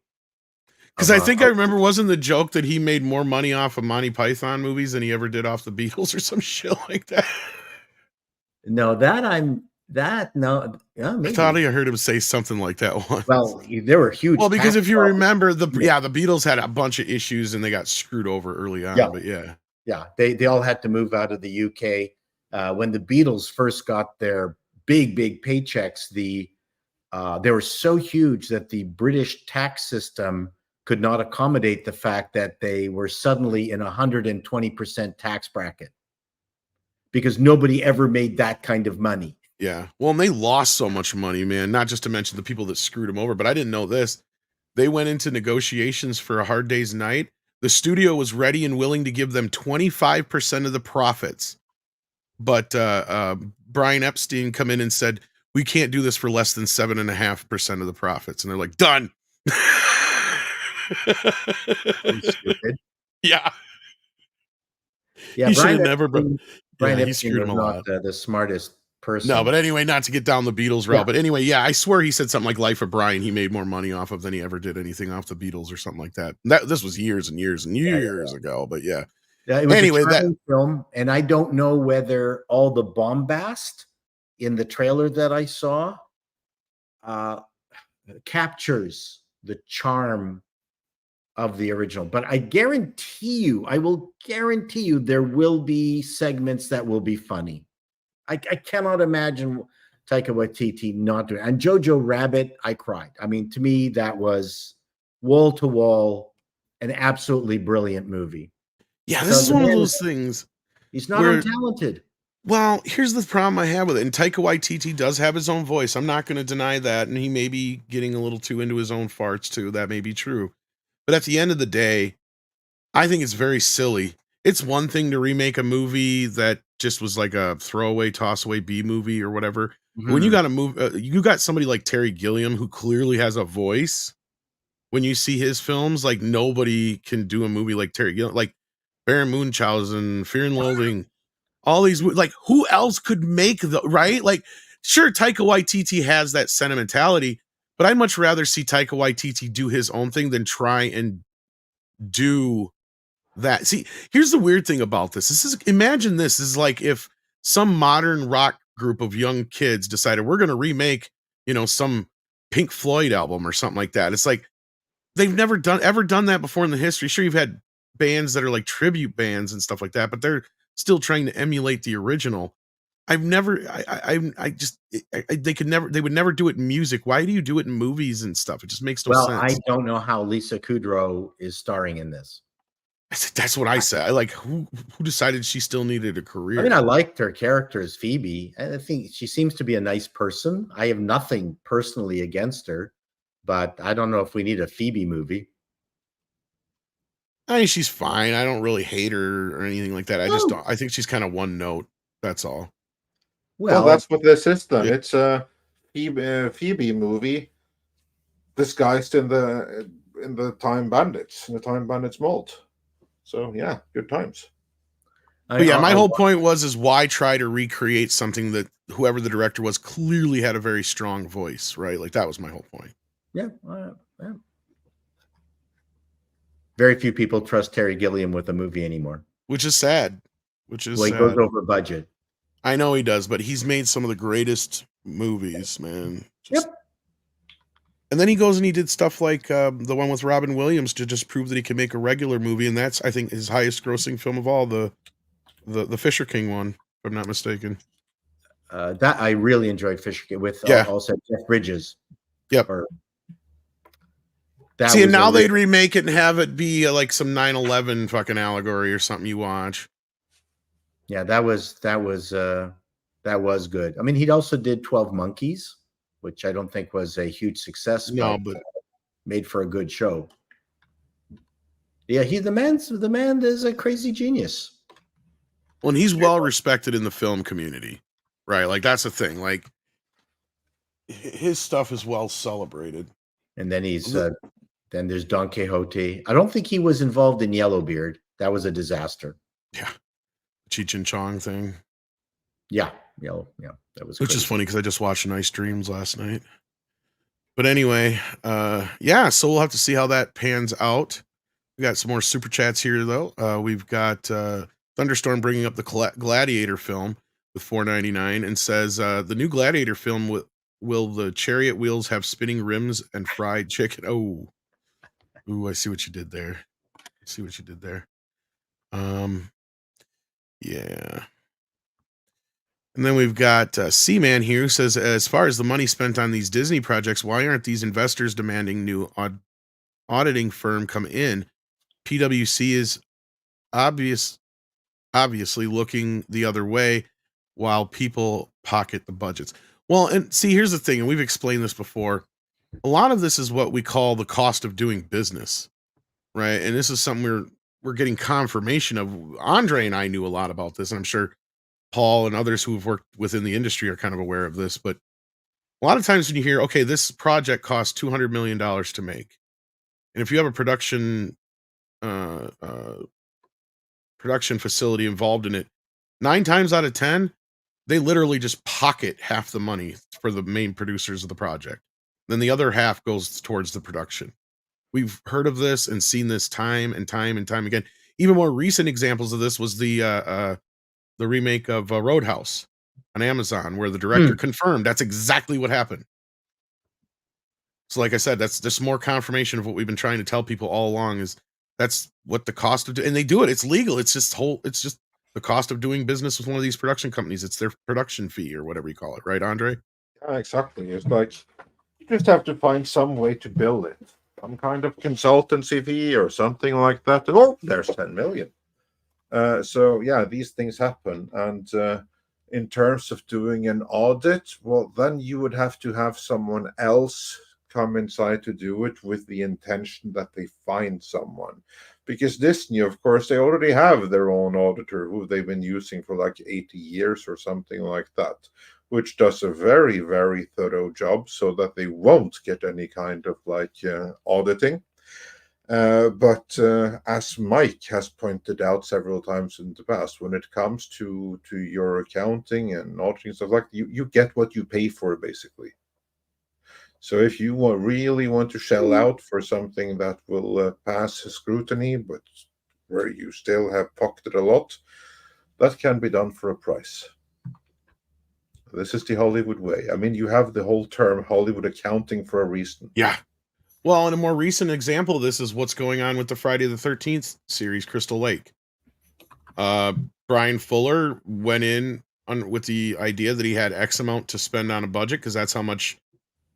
Because I think I remember, wasn't the joke that he made more money off of Monty Python movies than he ever did off the Beatles or some shit like that? No, maybe. I thought I heard him say something like that once. Well, there were huge. Well, because if you remember, the Beatles had a bunch of issues and they got screwed over early on. Yeah. But yeah, they all had to move out of the UK. When the Beatles first got their big paychecks, they were so huge that the British tax system could not accommodate the fact that they were suddenly in 120% tax bracket, because nobody ever made that kind of money. Yeah. Well, and they lost so much money, man, not just to mention the people that screwed them over, but I didn't know this. They went into negotiations for A Hard Day's Night. The studio was ready and willing to give them 25% of the profits. But Brian Epstein come in and said, we can't do this for less than 7.5% of the profits. And they're like, done. Stupid. Yeah. Yeah, he should have never. Brian he Epstein screwed him a lot. The smartest person. No, but anyway, not to get down the Beatles route. But anyway, yeah, I swear he said something like Life of Brian. He made more money off of than he ever did anything off the Beatles or something like that. This was years and years and years ago. But yeah. It was anyway, that film, and I don't know whether all the bombast in the trailer that I saw captures the charm of the original. But I will guarantee you there will be segments that will be funny. I cannot imagine Taika Waititi not doing it. And Jojo Rabbit, I cried. I mean, to me, that was wall to wall, an absolutely brilliant movie. Yeah, this is one of those things. He's not untalented. Well, here's the problem I have with it. And Taika Waititi does have his own voice. I'm not going to deny that. And he may be getting a little too into his own farts, too. That may be true. But at the end of the day, I think it's very silly. It's one thing to remake a movie that just was like a throwaway, toss-away B movie or whatever. Mm-hmm. When you got you got somebody like Terry Gilliam who clearly has a voice. When you see his films, like nobody can do a movie like Terry Gilliam, like Baron Munchausen, Fear and Loathing, all these, like who else could make right? Like, sure, Taika Waititi has that sentimentality, but I'd much rather see Taika Waititi do his own thing than try and do that. See, here's the weird thing about this. Imagine this is like if some modern rock group of young kids decided we're going to remake, some Pink Floyd album or something like that. It's like they've never ever done that before in the history. Sure, you've had bands that are like tribute bands and stuff like that, but they're still trying to emulate the original. They would never do it in music. Why do you do it in movies and stuff? It just makes no sense. I don't know how Lisa Kudrow is starring in this. That's what I said. I like who decided she still needed a career. I mean, I liked her character as Phoebe. I think she seems to be a nice person. I have nothing personally against her, but I don't know if we need a Phoebe movie. I mean, she's fine. I don't really hate her or anything like that. I just don't. I think she's kind of one note. That's all. Well, Well, that's what this is then. Yeah. It's a Phoebe movie disguised in the Time Bandits, in the Time Bandits mold. So yeah, good times. But yeah, my whole point is why try to recreate something that whoever the director was clearly had a very strong voice, right? Like that was my whole point. Yeah. Very few people trust Terry Gilliam with a movie anymore. Which is sad. He goes over budget. I know he does, but he's made some of the greatest movies, man. Yep. And then he goes and he did stuff like the one with Robin Williams to just prove that he can make a regular movie, and that's, I think, his highest grossing film of all, the Fisher King one, if I'm not mistaken. That I really enjoyed Fisher King with also Jeff Bridges. Yep. See, and now they'd remake it and have it be like some 9/11 fucking allegory or something you watch. Yeah, that was good. I mean, he also did 12 Monkeys, which I don't think was a huge success. No, but made for a good show. Yeah, the man is a crazy genius. Well, and he's well respected in the film community, right? Like that's the thing. Like his stuff is well celebrated. And then then there's Don Quixote. I don't think he was involved in Yellowbeard. That was a disaster. Yeah, Cheech and Chong thing. Yeah, that was. Which is funny because I just watched Nice Dreams last night. But anyway, yeah. So we'll have to see how that pans out. We got some more super chats here though. We've got Thunderstorm bringing up the Gladiator film with $4.99 and says the new Gladiator film will the chariot wheels have spinning rims and fried chicken? Oh, ooh, I see what you did there. Yeah. And then we've got C-Man here who says, as far as the money spent on these Disney projects, why aren't these investors demanding new auditing firm come in? PwC is obviously looking the other way while people pocket the budgets. Well, and see, here's the thing, and we've explained this before. A lot of this is what we call the cost of doing business, right? And this is something we're getting confirmation of. Andre and I knew a lot about this, and I'm sure Paul and others who have worked within the industry are kind of aware of this. But a lot of times when you hear, okay, this project costs $200 million to make, and if you have a production facility involved in it, 9 times out of 10, they literally just pocket half the money for the main producers of the project. Then the other half goes towards the production. We've heard of this and seen this time and time again. Even more recent examples of this was the remake of Roadhouse on Amazon, where the director confirmed that's exactly what happened. So like I said, that's just more confirmation of what we've been trying to tell people all along, is that's what the cost of and they do it. It's legal. It's just the cost of doing business with one of these production companies. It's their production fee or whatever you call it. Right, Andre? Yeah, exactly. It's like you just have to find some way to bill it. Some kind of consultancy fee or something like that. Oh, there's 10 million. So yeah, these things happen. And in terms of doing an audit, well, then you would have to have someone else come inside to do it with the intention that they find someone. Because Disney, of course, they already have their own auditor who they've been using for like 80 years or something like that, which does a very, very thorough job so that they won't get any kind of like auditing. But as Mike has pointed out several times in the past, when it comes to your accounting and auditing stuff like that, you get what you pay for, basically. So if you really want to shell out for something that will pass scrutiny, but where you still have pocketed a lot, that can be done for a price. This is the Hollywood way. I mean, you have the whole term Hollywood accounting for a reason. Yeah. Well, and a more recent example of this is what's going on with the Friday the 13th series, Crystal Lake. Brian Fuller went in with the idea that he had X amount to spend on a budget, because that's how much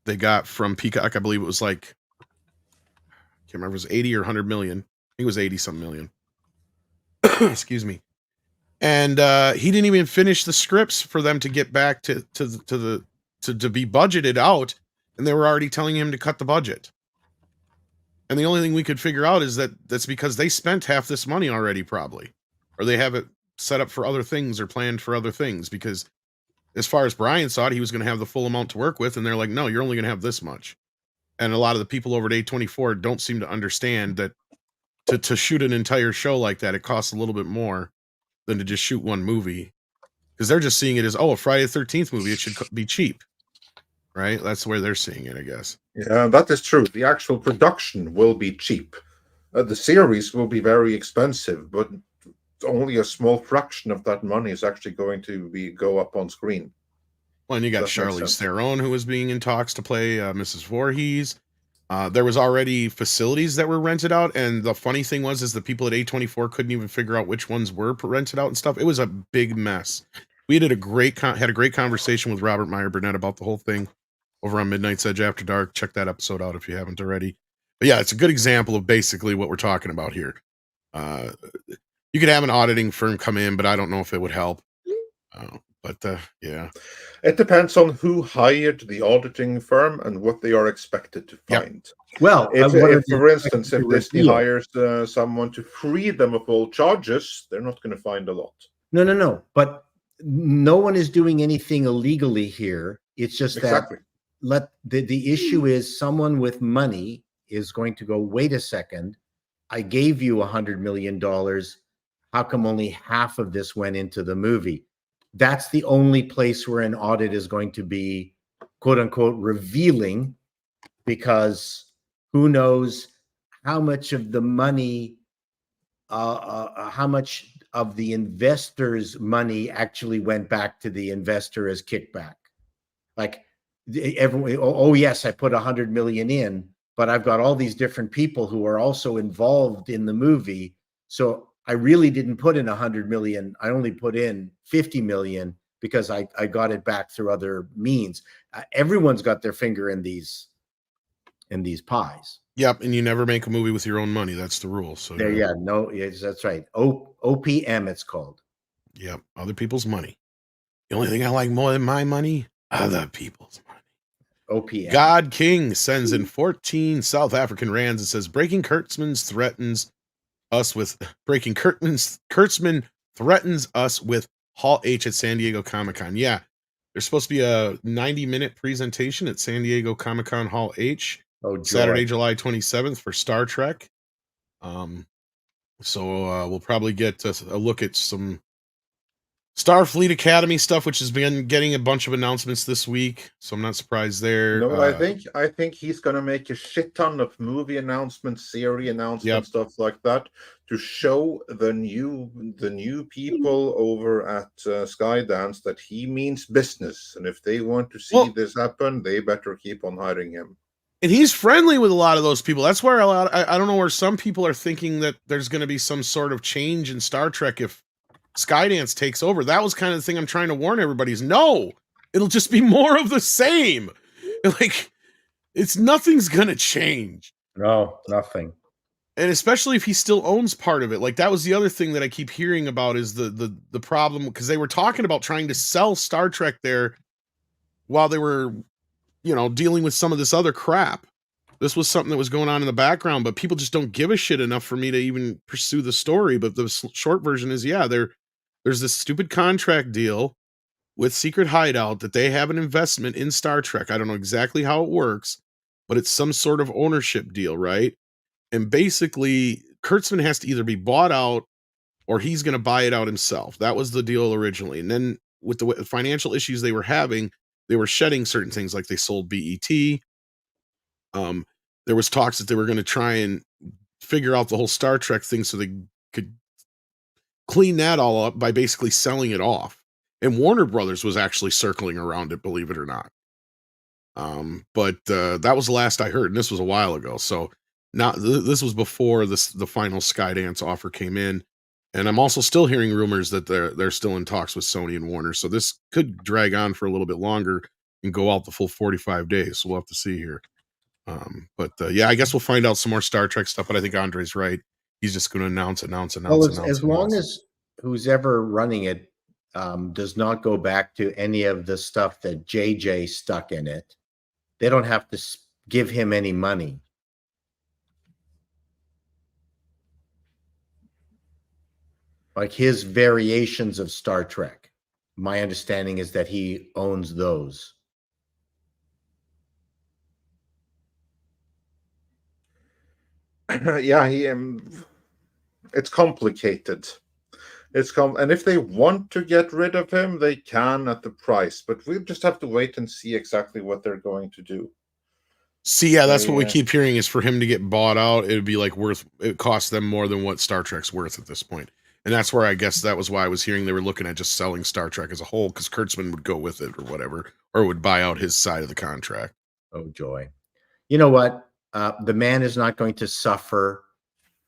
they got from Peacock. I believe it was like, I can't remember if it was 80 or 100 million. I think it was 80 some million. Excuse me. And he didn't even finish the scripts for them to get back to be budgeted out, and they were already telling him to cut the budget. And the only thing we could figure out is that that's because they spent half this money already, probably, or they have it set up for other things or planned for other things. Because as far as Brian saw it, he was going to have the full amount to work with, and they're like, no, you're only going to have this much. And a lot of the people over at A24 don't seem to understand that to shoot an entire show like that, it costs a little bit more than to just shoot one movie, because they're just seeing it as, oh, a Friday the 13th movie, it should be cheap, right? That's where they're seeing it, I guess. Yeah, that is true. The actual production will be cheap. The series will be very expensive, but only a small fraction of that money is actually going to go up on screen. Well, and you got Charlize Theron, who was being in talks to play Mrs. Voorhees. There was already facilities that were rented out, and the funny thing is the people at A24 couldn't even figure out which ones were rented out and stuff. It was a big mess. We had a great conversation with Robert Meyer Burnett about the whole thing over on Midnight's Edge After Dark. Check that episode out if you haven't already. But yeah, it's a good example of basically what we're talking about here. You could have an auditing firm come in, but I don't know if it would help. Yeah. It depends on who hired the auditing firm and what they are expected to find. Yep. Well, if for instance, if Disney hires someone to free them of all charges, they're not going to find a lot. No. But no one is doing anything illegally here. It's just exactly. that the issue is someone with money is going to go, wait a second, I gave you $100 million. How come only half of this went into the movie? That's the only place where an audit is going to be, quote unquote, revealing, because who knows how much of the money, how much of the investor's money actually went back to the investor as kickback. Like everyone, oh yes, I put 100 million in, but I've got all these different people who are also involved in the movie. So I really didn't put in 100 million. I only put in 50 million because I got it back through other means. Everyone's got their finger in these pies. Yep, and you never make a movie with your own money. That's the rule. So that's right. OPM, it's called. Yep, other people's money. The only thing I like more than my money, other people's money. OPM. God King sends in 14 South African rands and says, Kurtzman threatens us with Hall H at San Diego Comic-Con. Yeah, there's supposed to be a 90-minute presentation at San Diego Comic-Con Hall H. Saturday, July 27th for Star Trek. So we'll probably get a look at some Starfleet Academy stuff, which has been getting a bunch of announcements this week, so I'm not surprised there. No, I think he's going to make a shit ton of movie announcements, series announcements, stuff like that, to show the new people over at Skydance that he means business, and if they want to see this happen, they better keep on hiring him. And he's friendly with a lot of those people. That's where I don't know where some people are thinking that there's going to be some sort of change in Star Trek if Skydance takes over. That was kind of the thing I'm trying to warn everybody is, no, it'll just be more of the same. Like, nothing's going to change. No, nothing. And especially if he still owns part of it. Like, that was the other thing that I keep hearing about is the problem, because they were talking about trying to sell Star Trek there while they were, dealing with some of this other crap. This was something that was going on in the background, but people just don't give a shit enough for me to even pursue the story. But the short version is, there's this stupid contract deal with Secret Hideout that they have an investment in Star Trek. I don't know exactly how it works, but it's some sort of ownership deal, right? And basically, Kurtzman has to either be bought out or he's going to buy it out himself. That was the deal originally. And then with the financial issues they were having, they were shedding certain things, like they sold BET. There was talks that they were going to try and figure out the whole Star Trek thing so they could clean that all up by basically selling it off. And Warner Brothers was actually circling around it, believe it or not. But that was the last I heard, and this was a while ago. So now this was before the final Skydance offer came in. And I'm also still hearing rumors that they're still in talks with Sony and Warner. So this could drag on for a little bit longer and go out the full 45 days. So we'll have to see here. I guess we'll find out some more Star Trek stuff. But I think Andre's right. He's just going to announce. As long as who's ever running it does not go back to any of the stuff that JJ stuck in it, they don't have to give him any money. Like his variations of Star Trek. My understanding is that he owns those. Yeah, it's complicated. And if they want to get rid of him, they can at the price. But we just have to wait and see exactly what they're going to do. See, yeah, that's what we keep hearing is for him to get bought out, it would be like it costs them more than what Star Trek's worth at this point. And that's where I guess that was why I was hearing they were looking at just selling Star Trek as a whole, because Kurtzman would go with it or whatever, or would buy out his side of the contract. Oh, joy. You know what? The man is not going to suffer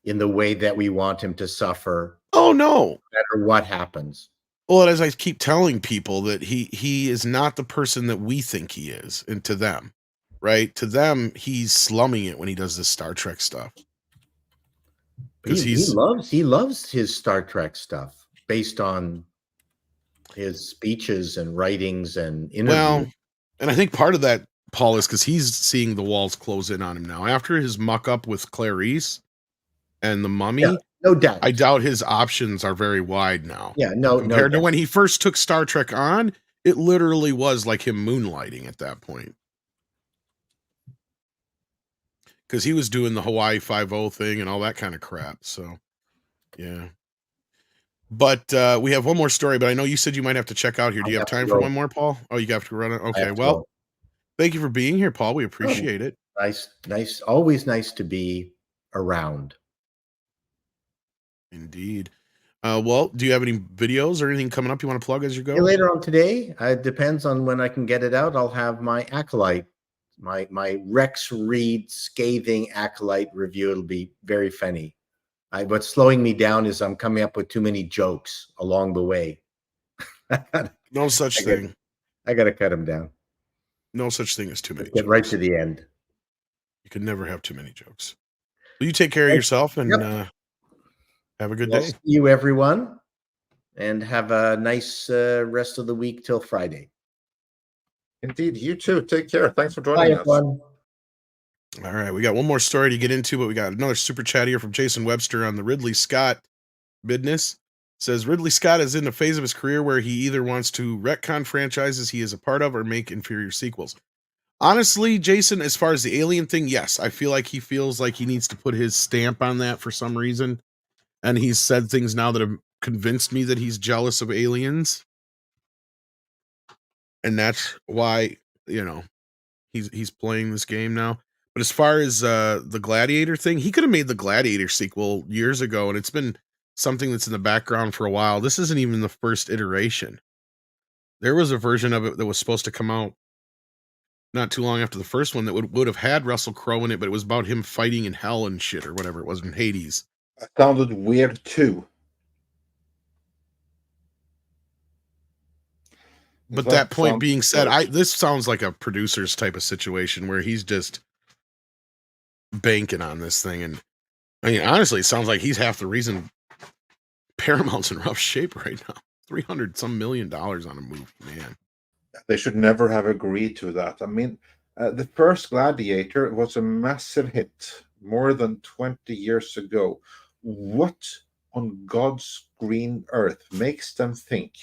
in the way that we want him to suffer. Oh, no. No matter what happens. Well, as I keep telling people that he is not the person that we think he is, and to them, right? To them, he's slumming it when he does this Star Trek stuff. Because he loves his Star Trek stuff based on his speeches and writings and interviews. Well, and I think part of that, Paul, is because he's seeing the walls close in on him now. After his muck up with Clarice and the Mummy, yeah, no doubt. I doubt his options are very wide now. Yeah, no, compared to when he first took Star Trek on, it literally was like him moonlighting at that point. Because he was doing the Hawaii 5-0 thing and all that kind of crap. So, yeah. But we have one more story, but I know you said you might have to check out here. Do you have time for one more, Paul? Oh, you have to run it? Okay, well, thank you for being here, Paul. We appreciate it. Nice. Always nice to be around. Indeed. Well, do you have any videos or anything coming up you want to plug as you go? Later on today, it depends on when I can get it out. I'll have my Acolyte, my Rex Reed scathing Acolyte review. It'll be very funny. What's slowing me down is I'm coming up with too many jokes along the way. No such thing. I got to cut them down. No such thing as too many. Get right to the end. You can never have too many jokes. Well, you take care of yourself and have a good day. See you, everyone, and have a nice rest of the week till Friday. Indeed, you too. Take care. Thanks for joining us. Everyone. All right, we got one more story to get into, but we got another super chat here from Jason Webster on the Ridley Scott business. Says Ridley Scott is in the phase of his career where he either wants to retcon franchises he is a part of or make inferior sequels. Honestly, Jason, as far as the Alien thing, yes, I feel like he feels like he needs to put his stamp on that for some reason. And he's said things now that have convinced me that he's jealous of Aliens. And that's why, he's playing this game now. But as far as the Gladiator thing, he could have made the Gladiator sequel years ago, and it's been something that's in the background for a while. This isn't even the first iteration. There was a version of it that was supposed to come out not too long after the first one that would have had Russell Crowe in it, but it was about him fighting in hell and shit or whatever it was in Hades. That sounded weird too. But that point being said, this sounds like a producer's type of situation where he's just banking on this thing. And I mean, honestly, it sounds like he's half the reason Paramount's in rough shape right now. $300-some million on a movie, man. They should never have agreed to that. I mean, the first Gladiator was a massive hit more than 20 years ago. What on God's green earth makes them think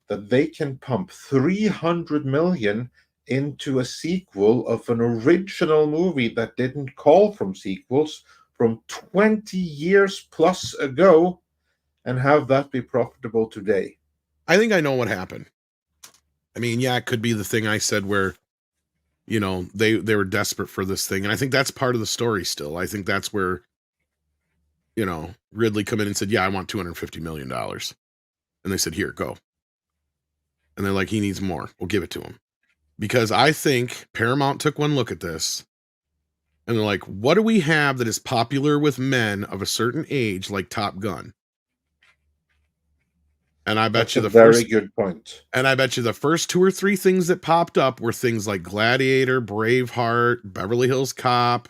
that they can pump 300 million into a sequel of an original movie that didn't call from sequels from 20 years plus ago and have that be profitable today? I think I know what happened. I mean, yeah, it could be the thing I said where, they were desperate for this thing. And I think that's part of the story still. I think that's where, Ridley come in and said, yeah, I want $250 million. And they said, here, go. And they're like, he needs more. We'll give it to him. Because I think Paramount took one look at this and they're like, what do we have that is popular with men of a certain age, like Top Gun? And I bet you very good point. And I bet you the first 2 or 3 things that popped up were things like Gladiator, Braveheart, Beverly Hills Cop,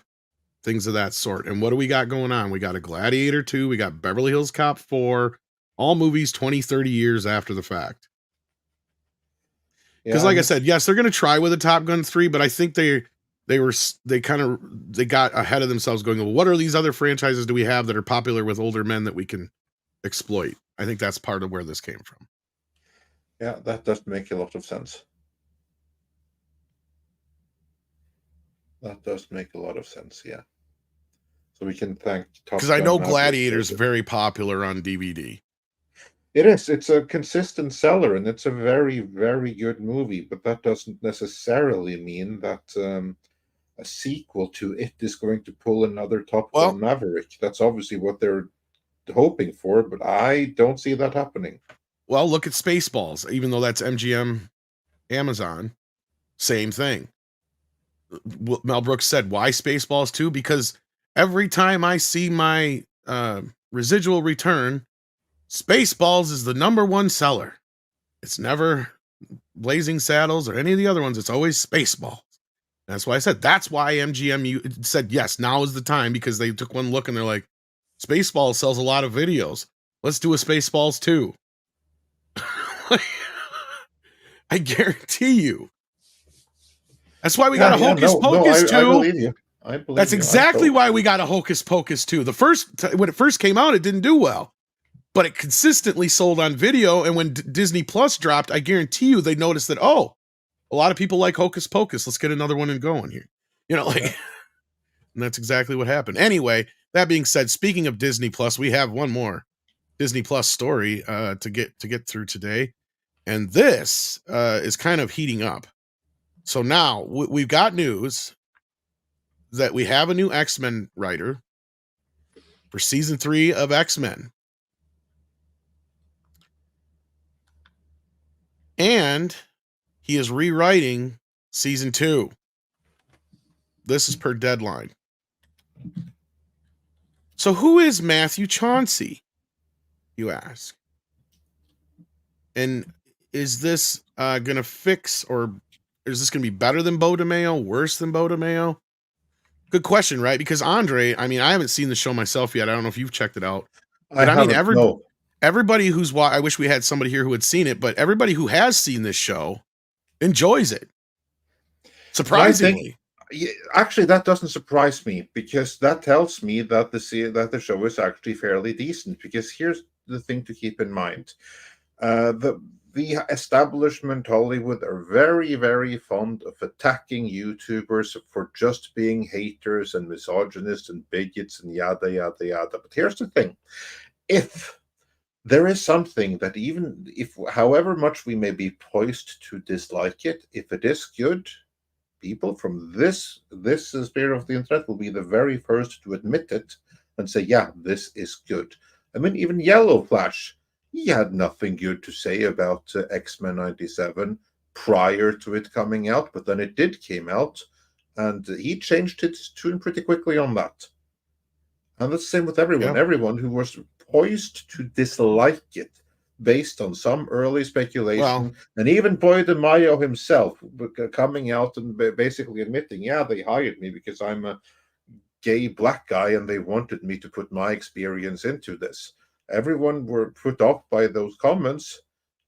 things of that sort. And what do we got going on? We got a Gladiator 2, we got Beverly Hills Cop 4, all movies 20, 30 years after the fact. Because I said, yes, they're going to try with a Top Gun 3, but I think they got ahead of themselves going, well, what are these other franchises do we have that are popular with older men that we can exploit? I think that's part of where this came from. Yeah, that does make a lot of sense. That does make a lot of sense, yeah. So we can thank Top Because I Gun know Maverick Gladiator's for very popular on DVD. it is. It's a consistent seller, and it's a very, very good movie. But that doesn't necessarily mean that a sequel to it is going to pull another Top Well- Gun Maverick. That's obviously what they're hoping for, but I don't see that happening. Well, look at Spaceballs. Even though that's MGM Amazon, same thing. Mel Brooks said, why Spaceballs 2? Because every time I see my residual return, Spaceballs is the #1 seller. It's never Blazing Saddles or any of the other ones. It's always Spaceballs. That's why I said, that's why MGM said, yes, now is the time, because they took one look and they're like, Spaceballs sells a lot of videos. Let's do a Spaceballs 2. I guarantee you. That's why we got a Hocus Pocus 2. I believe you. I believe That's you. exactly why we got a Hocus Pocus 2. When it first came out, it didn't do well, but it consistently sold on video. And when Disney Plus dropped, I guarantee you they noticed that, oh, a lot of people like Hocus Pocus. Let's get another one and going here. And that's exactly what happened. Anyway, that being said, speaking of Disney Plus, we have one more Disney Plus story to get through today. And this is kind of heating up. So now we've got news that we have a new X-Men writer for season 3 of X-Men. And he is rewriting season 2. This is per Deadline. So who is Matthew Chauncey, you ask? And is this going to fix, or is this going to be better than Bo DeMeo, worse than Bo DeMeo? Good question, right? Because Andre, I haven't seen the show myself yet. I don't know if you've checked it out. But everybody who's I wish we had somebody here who had seen it, but everybody who has seen this show enjoys it. Surprisingly. Actually, that doesn't surprise me, because that tells me that the show is actually fairly decent. Because here's the thing to keep in mind. The establishment Hollywood are very, very fond of attacking YouTubers for just being haters and misogynists and bigots and yada, yada, yada. But here's the thing. If there is something that, even if, however much we may be poised to dislike it, if it is good, people from this sphere of the internet will be the very first to admit it and say, yeah, this is good. Even Yellow Flash, he had nothing good to say about X-Men 97 prior to it coming out, but then it did came out, and he changed his tune pretty quickly on that. And that's the same with everyone. Yeah. Everyone who was poised to dislike it based on some early speculation, and even Boy DeMaio himself coming out and basically admitting, yeah, they hired me because I'm a gay black guy and they wanted me to put my experience into this. Everyone were put off by those comments,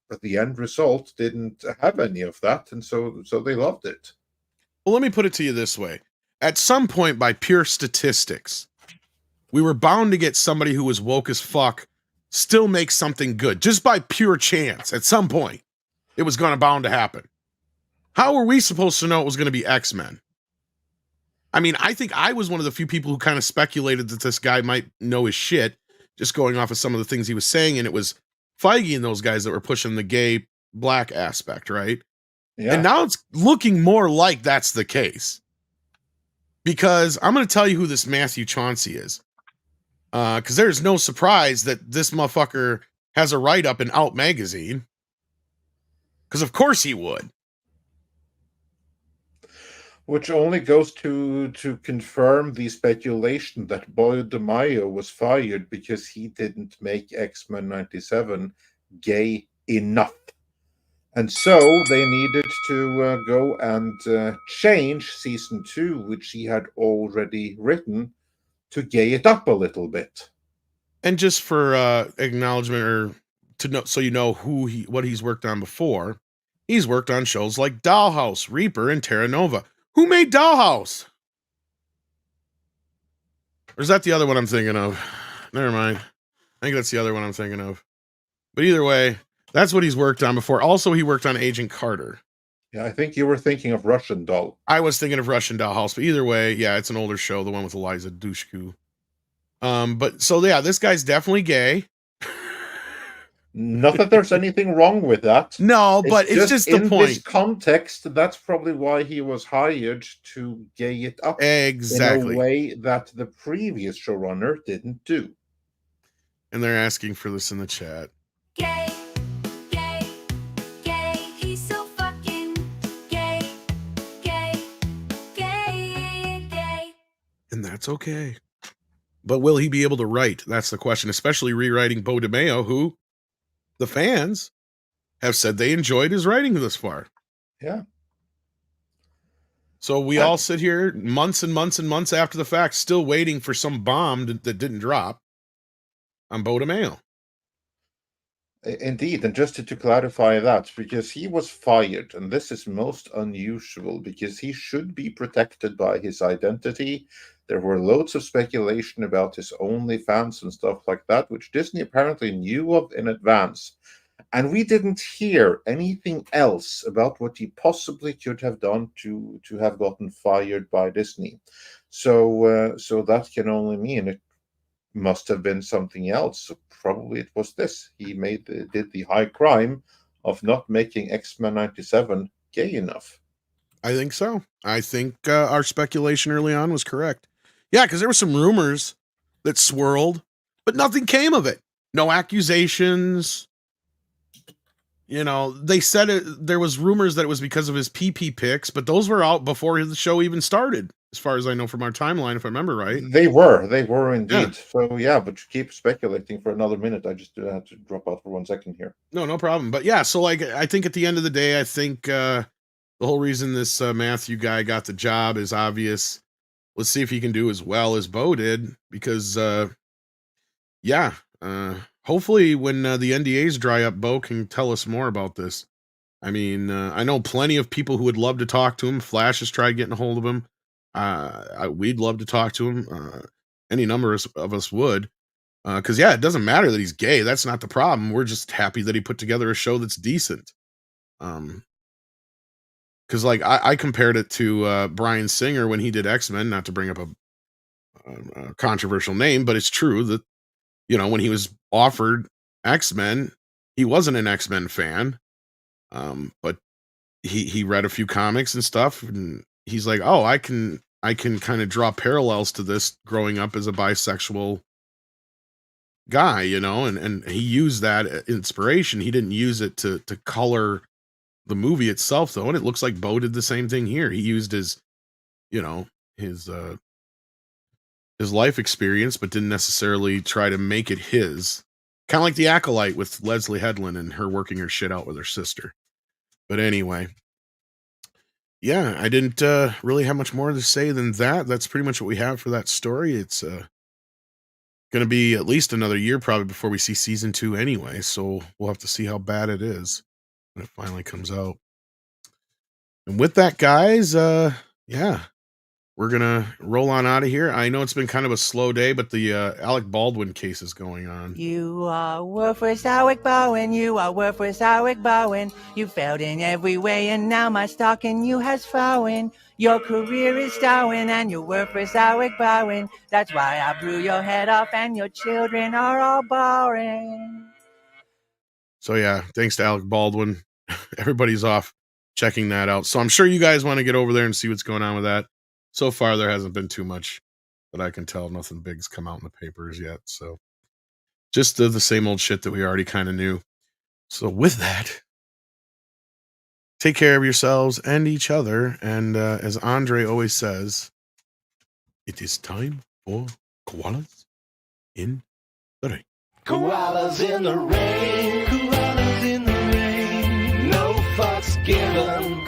but the end result didn't have any of that, and so they loved it. Well, let me put it to you this way. At some point, by pure statistics, we were bound to get somebody who was woke as fuck still make something good, just by pure chance. At some point, it was bound to happen. How were we supposed to know it was going to be X-Men? I think I was one of the few people who kind of speculated that this guy might know his shit, just going off of some of the things he was saying, and it was Feige and those guys that were pushing the gay black aspect, right? Yeah. And now it's looking more like that's the case. Because I'm going to tell you who this Matthew Chauncey is. Because there's no surprise that this motherfucker has a write-up in Out magazine. Because of course he would. Which only goes to confirm the speculation that Boy DeMaio was fired because he didn't make X-Men 97 gay enough. And so they needed to go and change season 2, which he had already written, to gay it up a little bit. And just for acknowledgement, or to know, so you know what he's worked on before, he's worked on shows like Dollhouse, Reaper, and Terra Nova. Who made Dollhouse? Or is that the other one I'm thinking of? Never mind. I think that's the other one I'm thinking of. But either way, that's what he's worked on before. Also, he worked on Agent Carter. Yeah, I think you were thinking of Russian Doll. I was thinking of Russian Dollhouse, but either way, yeah, it's an older show, the one with Eliza Dushku. But so yeah, this guy's definitely gay. Not that there's anything wrong with that. No, but it's just the in point. this context, that's probably why he was hired to gay it up Exactly. in a way that the previous showrunner didn't do. And they're asking for this in the chat. Gay, gay, gay, he's so fucking gay, gay, gay, gay. And that's okay. But will he be able to write? That's the question, especially rewriting Bo DeMeo, who the fans have said they enjoyed his writing this far. Yeah. So we all sit here months and months and months after the fact, still waiting for some bomb that didn't drop on Bo DeMeo. Indeed, and just to clarify that, because he was fired, and this is most unusual, because he should be protected by his identity. There were loads of speculation about his OnlyFans and stuff like that, which Disney apparently knew of in advance. And we didn't hear anything else about what he possibly could have done to have gotten fired by Disney. So that can only mean it must have been something else. So probably it was this. He did the high crime of not making X-Men 97 gay enough. I think so. I think our speculation early on was correct. Yeah, because there were some rumors that swirled, but nothing came of it. No accusations. You know, they said there was rumors that it was because of his PP pics, but those were out before the show even started, as far as I know from our timeline, if I remember right. They were indeed. Yeah. So yeah, but you keep speculating for another minute. I just had to drop out for 1 second here. No problem. But yeah, so like, I think at the end of the day, I think the whole reason this Matthew guy got the job is obvious. Let's see if he can do as well as Bo did, because hopefully when the NDAs dry up, Bo can tell us more about this. I mean, I know plenty of people who would love to talk to him. Flash has tried getting a hold of him. We'd love to talk to him. Any number of us would. Because, yeah, it doesn't matter that he's gay. That's not the problem. We're just happy that he put together a show that's decent. Because, like, I compared it to Bryan Singer when he did X-Men, not to bring up a controversial name, but it's true that, you know, when he was offered X-Men, he wasn't an X-Men fan, but he read a few comics and stuff, and he's like, oh, I can kind of draw parallels to this growing up as a bisexual guy, you know, and he used that inspiration. He didn't use it to color the movie itself, though, and it looks like Bo did the same thing here. He used his, you know, his life experience, but didn't necessarily try to make it his. Kind of like the Acolyte with Leslie Headland and her working her shit out with her sister. But anyway, yeah, I didn't really have much more to say than that. That's pretty much what we have for that story. It's going to be at least another year probably before we see season 2 anyway, so we'll have to see how bad it is when it finally comes out. And with that, guys, yeah, we're going to roll on out of here. I know it's been kind of a slow day, but the Alec Baldwin case is going on. You are worthless, Alec Bowen. You are worthless, Alec Bowen. You failed in every way, and now my stock in you has fallen. Your career is down, and you're worthless, Alec Bowen. That's why I blew your head off, and your children are all boring. So yeah, thanks to Alec Baldwin. Everybody's off checking that out. So I'm sure you guys want to get over there and see what's going on with that. So far, there hasn't been too much that I can tell. Nothing big's come out in the papers yet. So just the same old shit that we already kind of knew. So with that, take care of yourselves and each other. And as Andre always says, it is time for koalas in the rain. Koalas in the rain, koalas in the rain, no fucks given.